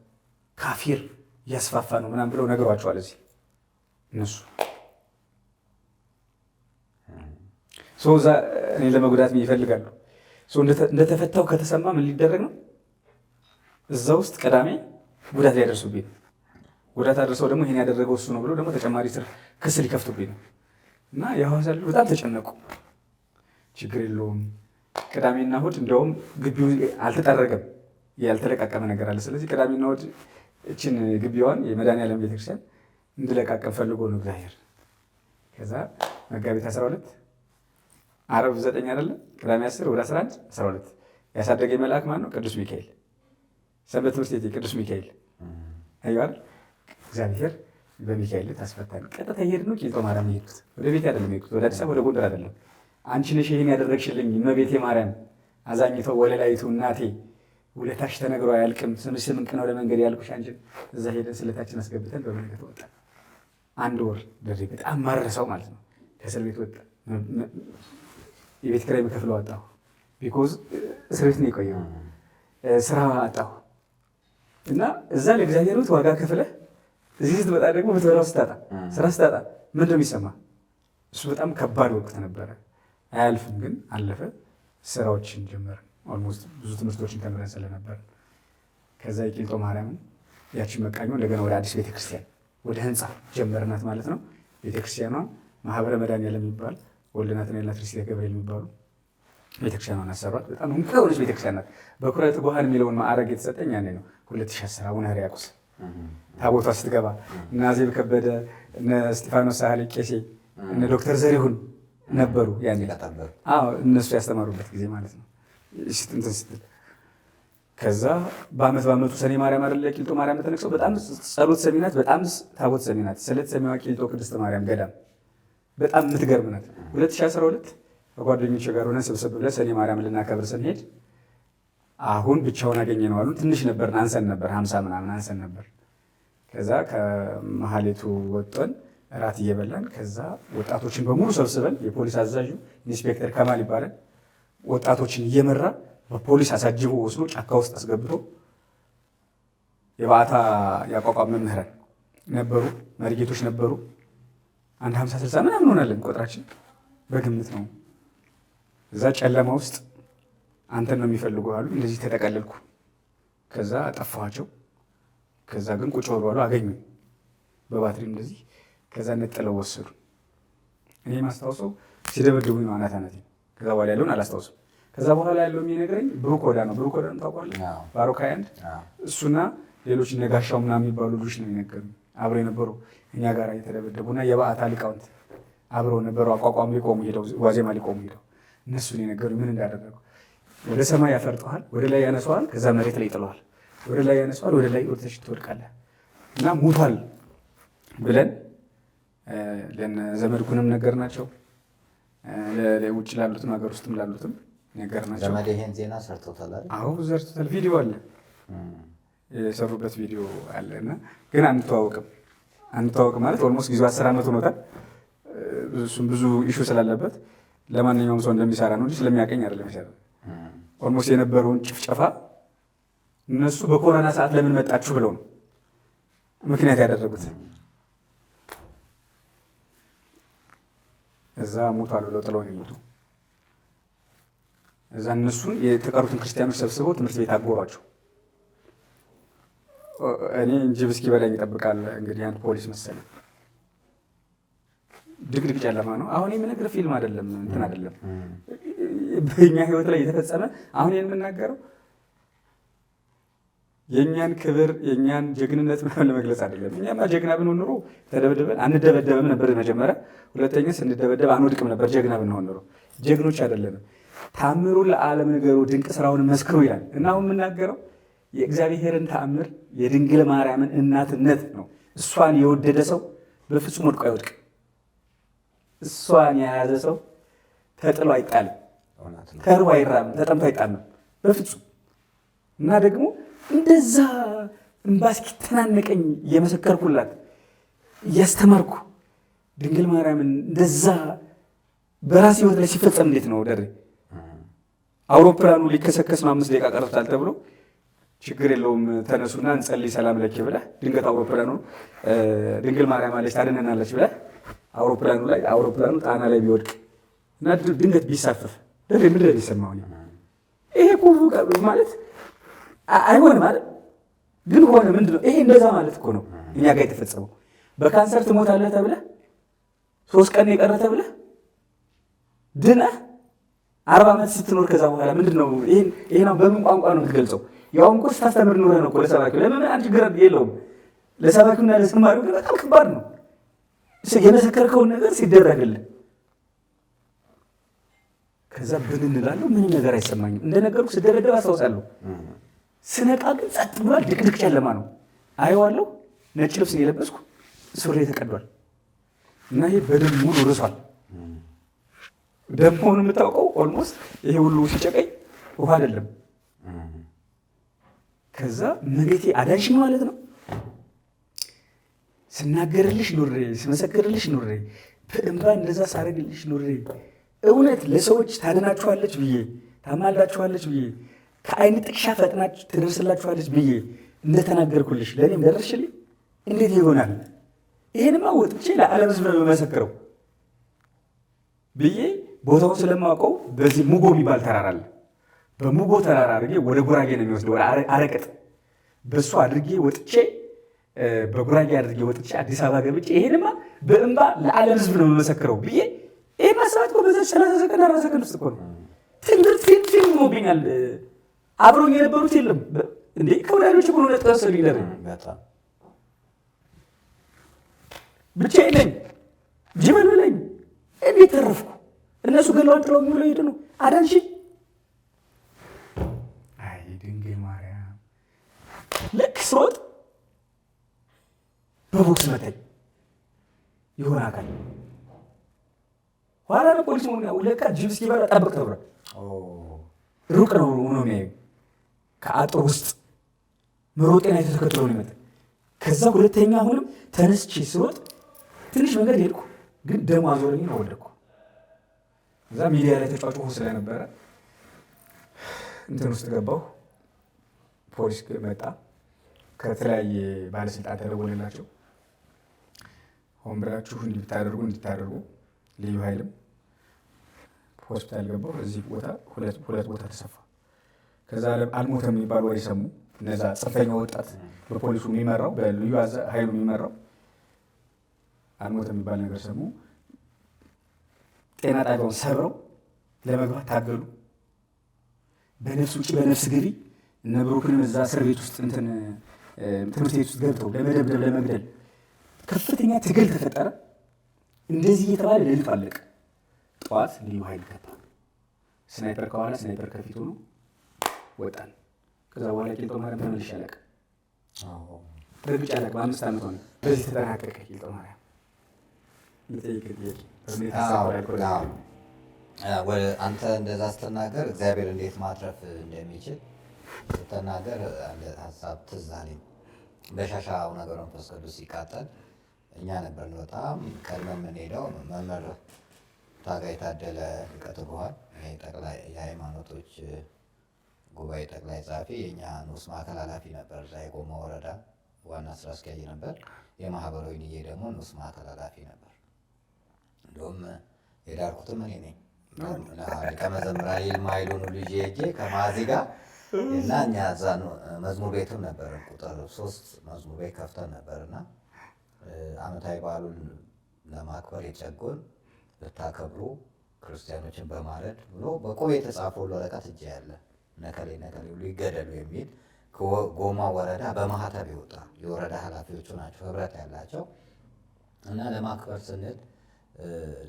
C: ካፊር እያስፋፋ ነው ምናምን ብለው ነገሯቸዋል። እዚህ እነሱ እዛ እኔ ለመጉዳት ይፈልጋሉ። እንደተፈታው ከተሰማ ምን ሊደረግ ነው? እዛ ውስጥ ቀዳሜ ጉዳት ሊያደርሱብኝ ነው። ጉዳት አድርሰው ደግሞ ይሄን ያደረገው እሱ ነው ብሎ ደግሞ ተጨማሪ ክስ ሊከፍቱብኝ ነው። እና የሐዋሳ ልጆች በጣም ተጨነቁ። ችግር የለውም ቅዳሜና እሑድ እንደውም ግቢው አልተጠረገም፣ ያልተለቃቀመ ነገር አለ። ስለዚህ ቅዳሜና እሑድ እችን ግቢዋን የመድኃኔዓለም ቤተክርስቲያን እንድለቃቀም ፈልጎ ነው እግዚአብሔር። ከዛ መጋቢት 12 ዓርብ 9 አይደለ ቅዳሜ 10 ወደ 11 12 ያሳደገ መልአክ ማን ነው? ቅዱስ ሚካኤል። ሰንበት ትምህርት ቤት ቅዱስ ሚካኤል አይዋል እግዚአብሔር በሚካኤል ታስፈታን። ቀጥታ ነው ቂልጦ ማርያም የሄድኩት ወደ ቤት አይደለም የሄድኩት፣ ወደ አዲስ አበባ ወደ ጎንደር አይደለም። አንቺ ነሽ ይሄን ያደረግሽልኝ እመቤቴ ማርያም አዛኝተው ወለላይቱ እናቴ ውለታሽ ተነግሮ አያልቅም። ስምሽ ስምንቅ ነው ለመንገድ ያልኩሽ አንቺን። እዛ ሄደን ስለታችን አስገብተን በመንገድ ወጣ። አንድ ወር ደሬ በጣም ማረሰው ማለት ነው። ከእስር ቤት ወጣ። የቤት ኪራይ የምከፍለው አጣሁ። ቢኮዝ እስር ቤት ነው የቆየው። ስራ አጣሁ እና እዛ ለእግዚአብሔር ቤት ዋጋ ከፍለህ እዚህ ስትመጣ ደግሞ በተበላው ስታጣ ስራ ስታጣ ምንድን ነው የሚሰማ? እሱ በጣም ከባድ ወቅት ነበረ። አያልፍም ግን አለፈ። ስራዎችን ጀመርን። ኦልሞስት ብዙ ትምህርቶችን ተምረን ስለነበር ከዛ የቂልጦ ማርያምን ያችን መቃኞ እንደገና ወደ አዲስ ቤተክርስቲያን ወደ ህንፃ ጀመርናት ማለት ነው። ቤተክርስቲያኗ ማህበረ መድኃኔዓለም የሚባል ወልደ ናትናኤልና ትርሲተ ገብርኤል የሚባሉ ቤተክርስቲያኗን አሰሯት። በጣም እንቁ የሆነች ቤተክርስቲያን ናት። በኩረ ትጉሃን የሚለውን ማዕረግ የተሰጠኝ ያኔ ነው 2010 አቡነ ሕርያቆስ ታቦቷ ስትገባ እነ አዜብ ከበደ እነ እስጢፋኖስ ሳህሌ ቄሴ እነ ዶክተር ዘሪሁን ነበሩ ያኔ። እነሱ ያስተማሩበት ጊዜ ማለት ነው። እንትን ስትል ከዛ በአመቱ ሰኔ ማርያም አይደለ ቂልጦ ማርያም ተነክሰው በጣም ጸሎት ሰሚ ናት። በጣም ታቦት ሰሚ ናት። ስለት ሰሚዋ ቂልጦ ቅድስት ማርያም ገዳም በጣም የምትገርም ናት። 2012 ከጓደኞቼ ጋር ሆነን ስብስብ ብለን ሰኔ ማርያም ልናከብር ስንሄድ አሁን ብቻውን አገኘ ነው አሉ። ትንሽ ነበር፣ አንሰን ነበር፣ 50 ምናምን አንሰን ነበር። ከዛ ከመሀሌቱ ወጥተን እራት እየበላን ከዛ ወጣቶችን በሙሉ ሰብስበን የፖሊስ አዛዡ ኢንስፔክተር ከማል ይባላል ወጣቶችን እየመራ በፖሊስ አሳጅቦ ወስዶ ጫካ ውስጥ አስገብቶ የባዕታ ያቋቋም መምህራን ነበሩ፣ መሪጌቶች ነበሩ። አንድ 50 60 ምናምን ሆናለን ቁጥራችን በግምት ነው። እዛ ጨለማ ውስጥ አንተን ነው የሚፈልጉ አሉ። እንደዚህ ተጠቀለልኩ። ከዛ አጠፋኋቸው። ከዛ ግን ቁጭ ብለው አገኙ በባትሪ እንደዚህ። ከዛ ነጥለው ወሰዱ። እኔ ማስታወሰው ሲደበድቡኝ ነው አናት አናቴ። ከዛ በኋላ ያለውን አላስታውስም። ከዛ በኋላ ያለው የሚነግረኝ ብሩክ ወዳ ነው። ብሩክ ወዳ ነው ታውቀዋለህ? ባሮክ ሃይንድ እሱና ሌሎች ነጋሻው ምናምን የሚባሉ ልጆች ነው የሚነገሩኝ። አብረው የነበሩ እኛ ጋር የተደበደቡና የባዕታ ሊቃውንት አብረው ነበሩ። አቋቋም ሊቆሙ ሄደው ዋዜማ ሊቆሙ ሄደው እነሱን የነገሩኝ ምን እንዳደረጉ። ወደ ሰማይ ያፈርጠዋል፣ ወደ ላይ ያነሳዋል፣ ከዛ መሬት ላይ ይጥለዋል። ወደ ላይ ያነሳዋል፣ ወደ ላይ ወደ ታች ትወድቃለህ እና ሙቷል ብለን ለዘመድኩንም ነገርናቸው። ለውጭ ላሉትም ሀገር ውስጥም ላሉትም ነገርናቸው።
B: ዘመድ ይሄን ዜና ሰርቶታል አይደል?
C: አዎ ሰርቶታል። ቪዲዮ አለ፣ የሰሩበት ቪዲዮ አለ። እና ግን አንተዋወቅም ማለት ኦልሞስት ጊዜው 10 ዓመት ሆኖታል። እሱም ብዙ ኢሹ ስላለበት ለማንኛውም ሰው እንደሚሰራ ነው እንጂ ስለሚያቀኝ አይደለም የሚሰራ። ኦልሞስት የነበረውን ጭፍጨፋ እነሱ በኮሮና ሰዓት ለምን መጣችሁ ብለው ነው ምክንያት ያደረጉት። እዛ ሞቷል ብለው ጥለው ነው የሞቱ። እዛ እነሱን የተቀሩትን ክርስቲያኖች ሰብስበው ትምህርት ቤት አጎሯቸው። እኔ ጅብ እስኪበላኝ ይጠብቃል እንግዲህ አንድ ፖሊስ መሰለኝ። ድቅድቅ ጨለማ ነው። አሁን የምነግርህ ፊልም አይደለም፣ እንትን አይደለም፣ በእኛ ህይወት ላይ የተፈጸመ። አሁን የምናገረው የእኛን ክብር የእኛን ጀግንነት ምናምን ለመግለጽ አይደለም። እኛማ ጀግና ብንሆን ኑሮ ተደብድበን አንደበደበም ነበር መጀመሪያ። ሁለተኛ ስንደበደብ አንወድቅም ነበር ጀግና ብንሆን ኑሮ። ጀግኖች አይደለንም። ታምሩን ለዓለም ንገሩ ድንቅ ስራውን መስክሩ ይላል እና አሁን የምናገረው የእግዚአብሔርን ተአምር የድንግል ማርያምን እናትነት ነው። እሷን የወደደ ሰው በፍጹም ወድቆ አይወድቅም። እሷን የያዘ ሰው ተጥሎ አይጣልም፣ ተርቦ አይራብም፣ ተጠምቶ አይጣልም በፍጹም። እና ደግሞ እንደዛ እንባ እስኪተናነቀኝ እየመሰከርኩላት እያስተማርኩ ድንግል ማርያምን እንደዛ በራሴ ህይወት ላይ ሲፈጸም እንዴት ነው ደሬ አውሮፕላኑ ሊከሰከስ ነው 5 ደቂቃ ቀርቷል ተብሎ ችግር የለውም ተነሱና እንጸልይ ሰላም ለኪ ብለህ ድንገት አውሮፕላኑ ድንግል ማርያም አለች ታድነናለች ብለህ አውሮፕላኑ ጣና ላይ ቢወድቅ እና ድንገት ቢሳፈፍ ምንድን ነው የሚሰማው? ይሄ ሁሉ ማለት አይሆንም ማለት ግን ሆነ። ምንድን ነው ይሄ? እንደዛ ማለት እኮ ነው እኛ ጋር የተፈጸመው። በካንሰር ትሞታለህ ተብለህ 3 ቀን የቀረ ተብለህ ድነህ 40 ዓመት ስትኖር ከዛ በኋላ ምንድን ነው ይሄ ነው? በምን ቋንቋ ነው የምትገልጸው? ያውም እኮ ስታስተምር ኖረህ ነው እኮ ለሰባኪው። ለምን አንድ ችግር የለውም። ለሰባኪውና ለዘማሪው ግን በጣም ከባድ ነው የመሰከርከውን ነገር ሲደረግልህ። ከዛ ብን እንላለሁ፣ ምንም ነገር አይሰማኝም። እንደነገርኩህ ስደበደብ አስታውሳለሁ። ስነቃ ግን ጸጥ ብሏል፣ ድቅድቅ ጨለማ ነው። አየዋለሁ፣ ነጭ ልብስ ነው የለበስኩ፣ ሱሪ ተቀዷል እና ይሄ በደም ሙሉ ርሷል። ደም መሆኑን የምታውቀው ኦልሞስት ይሄ ሁሉ ሲጨቀኝ ውሃ አይደለም። ከዛ መቤቴ አዳንሽኝ ማለት ነው። ስናገርልሽ ኑሬ ስመሰክርልሽ ኑሬ በእንባ እንደዛ ሳረግልሽ ኑሬ እውነት ለሰዎች ታድናችኋለች ብዬ ታማልዳችኋለች ብዬ ከዓይን ጥቅሻ ፈጥናች ትደርስላችኋለች ብዬ እንደተናገርኩልሽ ለእኔም ደረስሽልኝ። እንዴት ይሆናል? ይሄንማ ወጥቼ ለዓለም ሕዝብ ነው የምመሰክረው ብዬ ቦታውን ስለማውቀው በዚህ ሙጎ የሚባል ተራራ አለ። በሙጎ ተራራ አድርጌ ወደ ጉራጌ ነው የሚወስደው፣ ወደ አረቀጥ። በእሱ አድርጌ ወጥቼ በጉራጌ አድርጌ ወጥቼ አዲስ አበባ ገብቼ ይሄንማ በእንባ ለዓለም ሕዝብ ነው የምመሰክረው ብዬ ይሄ ማስራት እኮ በዛ 30 ሰከንድ 40 ሰከንድ ውስጥ እኮ ነው። ትምህርት ፊልም ሆኖብኛል። አብሮኝ የነበሩት የለም እንዴ ከወዳጆች እኮ ነው ተወሰዱ ይለኝ ብቻዬን ነኝ። ጅበል በለኝ እንዴት ተረፍኩ? እነሱ ገለዋን ጥለው የሚውለው ሄዱ ነው። አዳንሽኝ። አይ ድንግል ማርያም ልክ ስሮጥ በቦክስ መታኝ የሆነ አካል። ኋላ ነው ፖሊስ ነው ለካ ጅብ እስኪበላ ጠብቅ ተብሏል። ሩቅ ነው ሆኖ የሚያየው ከአጥር ውስጥ መሮጤና የተተከተለው ነው ይመጣ። ከዛ ሁለተኛ አሁንም ተነስቼ ስሮጥ ትንሽ መንገድ ሄድኩ፣ ግን ደሞ አዞረኝ ነው ወደኩ። እዛ ሚዲያ ላይ ተጫጭሆ ስለነበረ እንትን ውስጥ ገባሁ። ፖሊስ መጣ፣ ከተለያየ ባለስልጣን ተደወለላቸው። ሆን ብላችሁ እንዲታደርጉ ልዩ ኃይልም ሆስፒታል ገባሁ። እዚህ ቦታ ሁለት ቦታ ተሰፋ። ከዛ አልሞተም የሚባል ወሬ ሰሙ። እነዛ ጽንፈኛ ወጣት በፖሊሱ የሚመራው በልዩ ኃይሉ የሚመራው አልሞተም የሚባል ነገር ሰሙ። ጤና ጣቢያውን ሰብረው ለመግባት ታገሉ። በነፍስ ውጭ በነፍስ ግቢ እነ ብሩክንም እዛ እስር ቤት ውስጥ ትምህርት ቤት ውስጥ ገብተው ለመደብደብ ለመግደል ከፍተኛ ትግል ተፈጠረ። እንደዚህ እየተባለ ሌሊቱ አለቀ። ጠዋት ልዩ ኃይል ገባ። ስናይፐር ከኋላ ስናይፐር ከፊት ሆኖ ወጣን። ከዛ በኋላ ቂልጦ ማርያም ተመልሼ አለቀ። ረግጬ አለቀ። በ5 ዓመት ሆነ። በዚህ ተጠናቀቀ ቂልጦ ማርያም።
B: አንተ እንደዛ ስትናገር እግዚአብሔር እንዴት ማትረፍ እንደሚችል ስትናገር ሀሳብ ትዝ አለኝ። በሻሻው ነገር መንፈስ ቅዱስ ሲቃጠል እኛ ነበርን በጣም ቀድመን የምንሄደው። መምህር ታጋይ ታደለ ሊቀ ትጉሃን የሃይማኖቶች ጉባኤ ጠቅላይ ጸሐፊ የእኛ ንዑስ ማዕከል ኃላፊ ነበር። እዛ የጎማ ወረዳ ዋና ስራ አስኪያጅ ነበር። የማህበራዊ ንዬ ደግሞ ንዑስ ማዕከል ኃላፊ ነበር። እንደውም የዳርኩትም እኔ ነኝ። ሊቀ መዘምራን ይልማ ኃይሉን ልጅ ሄጄ ከማዚ ጋር እና እኛ እዛ መዝሙር ቤትም ነበር ቁጥር 3 መዝሙር ቤት ከፍተን ነበር እና ዓመታዊ በዓሉን ለማክበር የጨጎን ብታከብሩ ክርስቲያኖችን በማረድ ብሎ በቆብ የተጻፈው ወረቀት እጄ ያለ ነከሌ ሁሉ ይገደሉ የሚል ከጎማ ወረዳ በማህተብ ይወጣ። የወረዳ ኃላፊዎቹ ናቸው ህብረት ያላቸው እና ለማክበር ስንል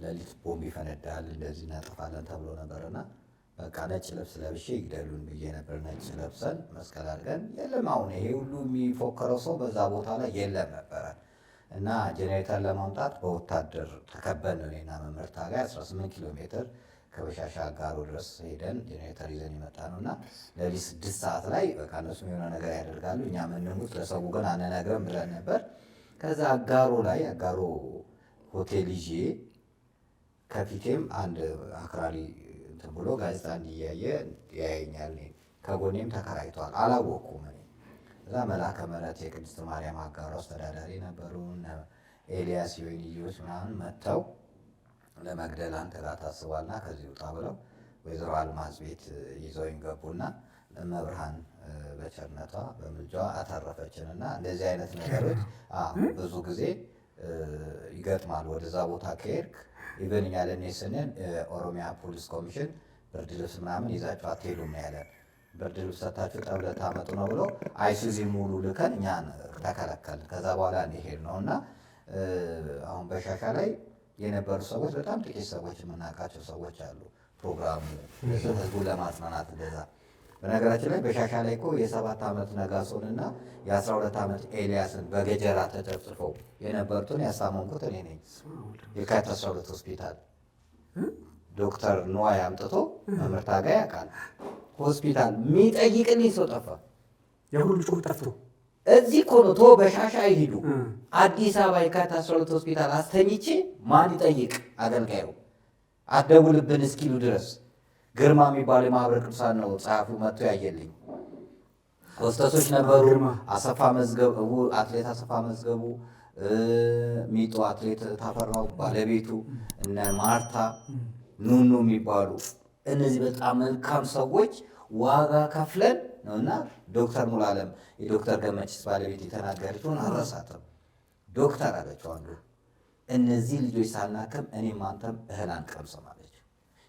B: ሌሊት ቦምብ ይፈነዳል እንደዚህ እናጠፋለን ተብሎ ነበርና በቃ ነጭ ልብስ ለብሼ ይግደሉን ብዬ ነበር። ነጭ ለብሰን መስቀል አድርገን የለም አሁን ይሄ ሁሉ የሚፎከረው ሰው በዛ ቦታ ላይ የለም ነበረ እና ጄኔሬተር ለማምጣት በወታደር ተከበን እኔና መምህር ታጋይ 18 ኪሎ ሜትር ከበሻሻ አጋሮ ድረስ ሄደን ጄኔሬተር ይዘን የመጣ ነው እና ሌሊት 6 ሰዓት ላይ በቃ እነሱ የሆነ ነገር ያደርጋሉ እኛ ምንሙት ለሰው ግን አንነግረም ብለን ነበር። ከዛ አጋሮ ሆቴል ይዤ ከፊቴም አንድ አክራሪ እንትን ብሎ ጋዜጣ እንዲያየ ያየኛል። ከጎኔም ተከራይቷል። አላወኩም እኔ። እዛ መላከ ምሕረት የቅድስት ማርያም አጋሩ አስተዳዳሪ ነበሩ። ኤልያስ ዮኒዮስ ምናምን መጥተው ለመግደል አንተ ጋር ታስቧልና ከዚህ ውጣ ብለው ወይዘሮ አልማዝ ቤት ይዘውኝ ገቡና መብርሃን በቸርነቷ በምልጃዋ አተረፈችንና እንደዚህ አይነት ነገሮች ብዙ ጊዜ ይገጥማል። ወደዛ ቦታ ከሄድክ ኢቨን እኛ ለእኔ ስንል ኦሮሚያ ፖሊስ ኮሚሽን ብርድ ልብስ ምናምን ይዛችሁ አትሄዱም ነው ያለን። ብርድ ልብስ ሰታችሁ ጠብለት ታመጡ ነው ብሎ አይሱዚ ሙሉ ልከን እኛን ተከለከልን። ከዛ በኋላ እንሄድ ነው እና አሁን በሻሻ ላይ የነበሩ ሰዎች በጣም ጥቂት ሰዎች የምናውቃቸው ሰዎች አሉ። ፕሮግራሙ ህዝቡን ለማጽናናት እንደዛ። በነገራችን ላይ በሻሻ ላይ እኮ የ7 ዓመት ነጋሶንና የ12 ዓመት ኤልያስን በገጀራ ተጨፍጭፈው የነበሩትን ያሳመንኩት እኔ ነኝ። የካቲት 12 ሆስፒታል ዶክተር ንዋይ አምጥቶ መምህር ታጋይ ያውቃል። ሆስፒታል የሚጠይቅን ሰው ጠፋ።
C: የሁሉ ጩኸት ጠፍቶ
B: እዚህ እኮ ነው። በሻሻ ይሄዱ አዲስ አበባ የካቲት 12 ሆስፒታል አስተኝቼ ማን ይጠይቅ? አገልጋዩ አትደውልብን እስኪሉ ድረስ ግርማ የሚባሉ የማህበረ ቅዱሳን ነው ጸሐፊው መጥቶ ያየልኝ። ሆስተሶች ነበሩ። አሰፋ መዝገቡ፣ አትሌት አሰፋ መዝገቡ፣ ሚጦ አትሌት ታፈራው ባለቤቱ፣ እነ ማርታ ኑኑ የሚባሉ እነዚህ በጣም መልካም ሰዎች ዋጋ ከፍለን ነውና ዶክተር ሙሉዓለም የዶክተር ገመችስ ባለቤት የተናገረችውን አልረሳትም። ዶክተር አለችው አንዱ እነዚህ ልጆች ሳናክም እኔም አንተም እህል አንቀምስም አለች።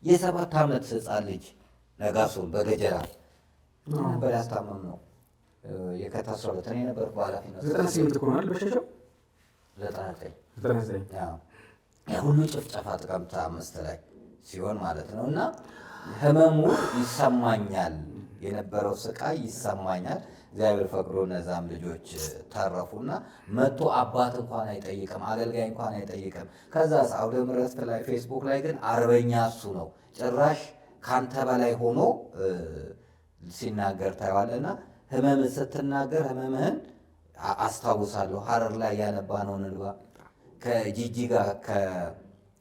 B: የ7 ዓመት ሕፃን ልጅ ነጋሶን በገጀራ ነበር ያስታመም ነው። የካቲት 12 እኔ ነበር በኃላፊነት
C: 98 ኮናል በሻሻው
B: 99 ያ ሁሉ ጭፍጨፋ ጥቅምት 5 ላይ ሲሆን ማለት ነው። እና ህመሙ ይሰማኛል፣ የነበረው ስቃይ ይሰማኛል። እግዚአብሔር ፈቅዶ እነዛም ልጆች ተረፉና መጥቶ አባት እንኳን አይጠይቅም፣ አገልጋይ እንኳን አይጠይቅም። ከዛ አውደ ምሕረት ላይ ፌስቡክ ላይ ግን አርበኛ እሱ ነው ጭራሽ ካንተ በላይ ሆኖ ሲናገር ታየዋለና ህመም ስትናገር ህመምህን አስታውሳለሁ። ሐረር ላይ ያነባነውን እንባ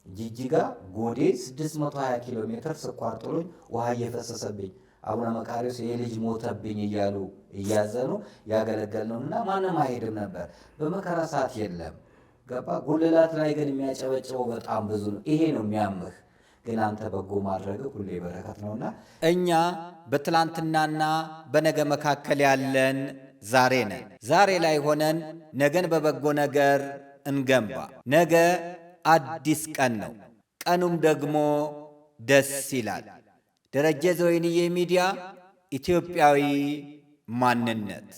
B: ከጂጂጋ ጎዴ 620 ኪሎ ሜትር ስኳር ጥሎኝ ውሃ እየፈሰሰብኝ አቡነ መቃርዮስ የልጅ ሞተብኝ እያሉ እያዘኑ ያገለገልነው እና ማንም አይሄድም ነበር። በመከራ ሰዓት የለም ገባ። ጉልላት ላይ ግን የሚያጨበጭበው በጣም ብዙ ነው። ይሄ ነው የሚያምህ። ግን አንተ በጎ ማድረግ ሁሌ በረከት ነውና
D: እኛ በትላንትናና በነገ መካከል ያለን ዛሬ ነን። ዛሬ ላይ ሆነን ነገን በበጎ ነገር እንገንባ። ነገ አዲስ ቀን ነው፣ ቀኑም ደግሞ ደስ ይላል። ደረጀ ዘወይንዬ ሚዲያ ኢትዮጵያዊ ማንነት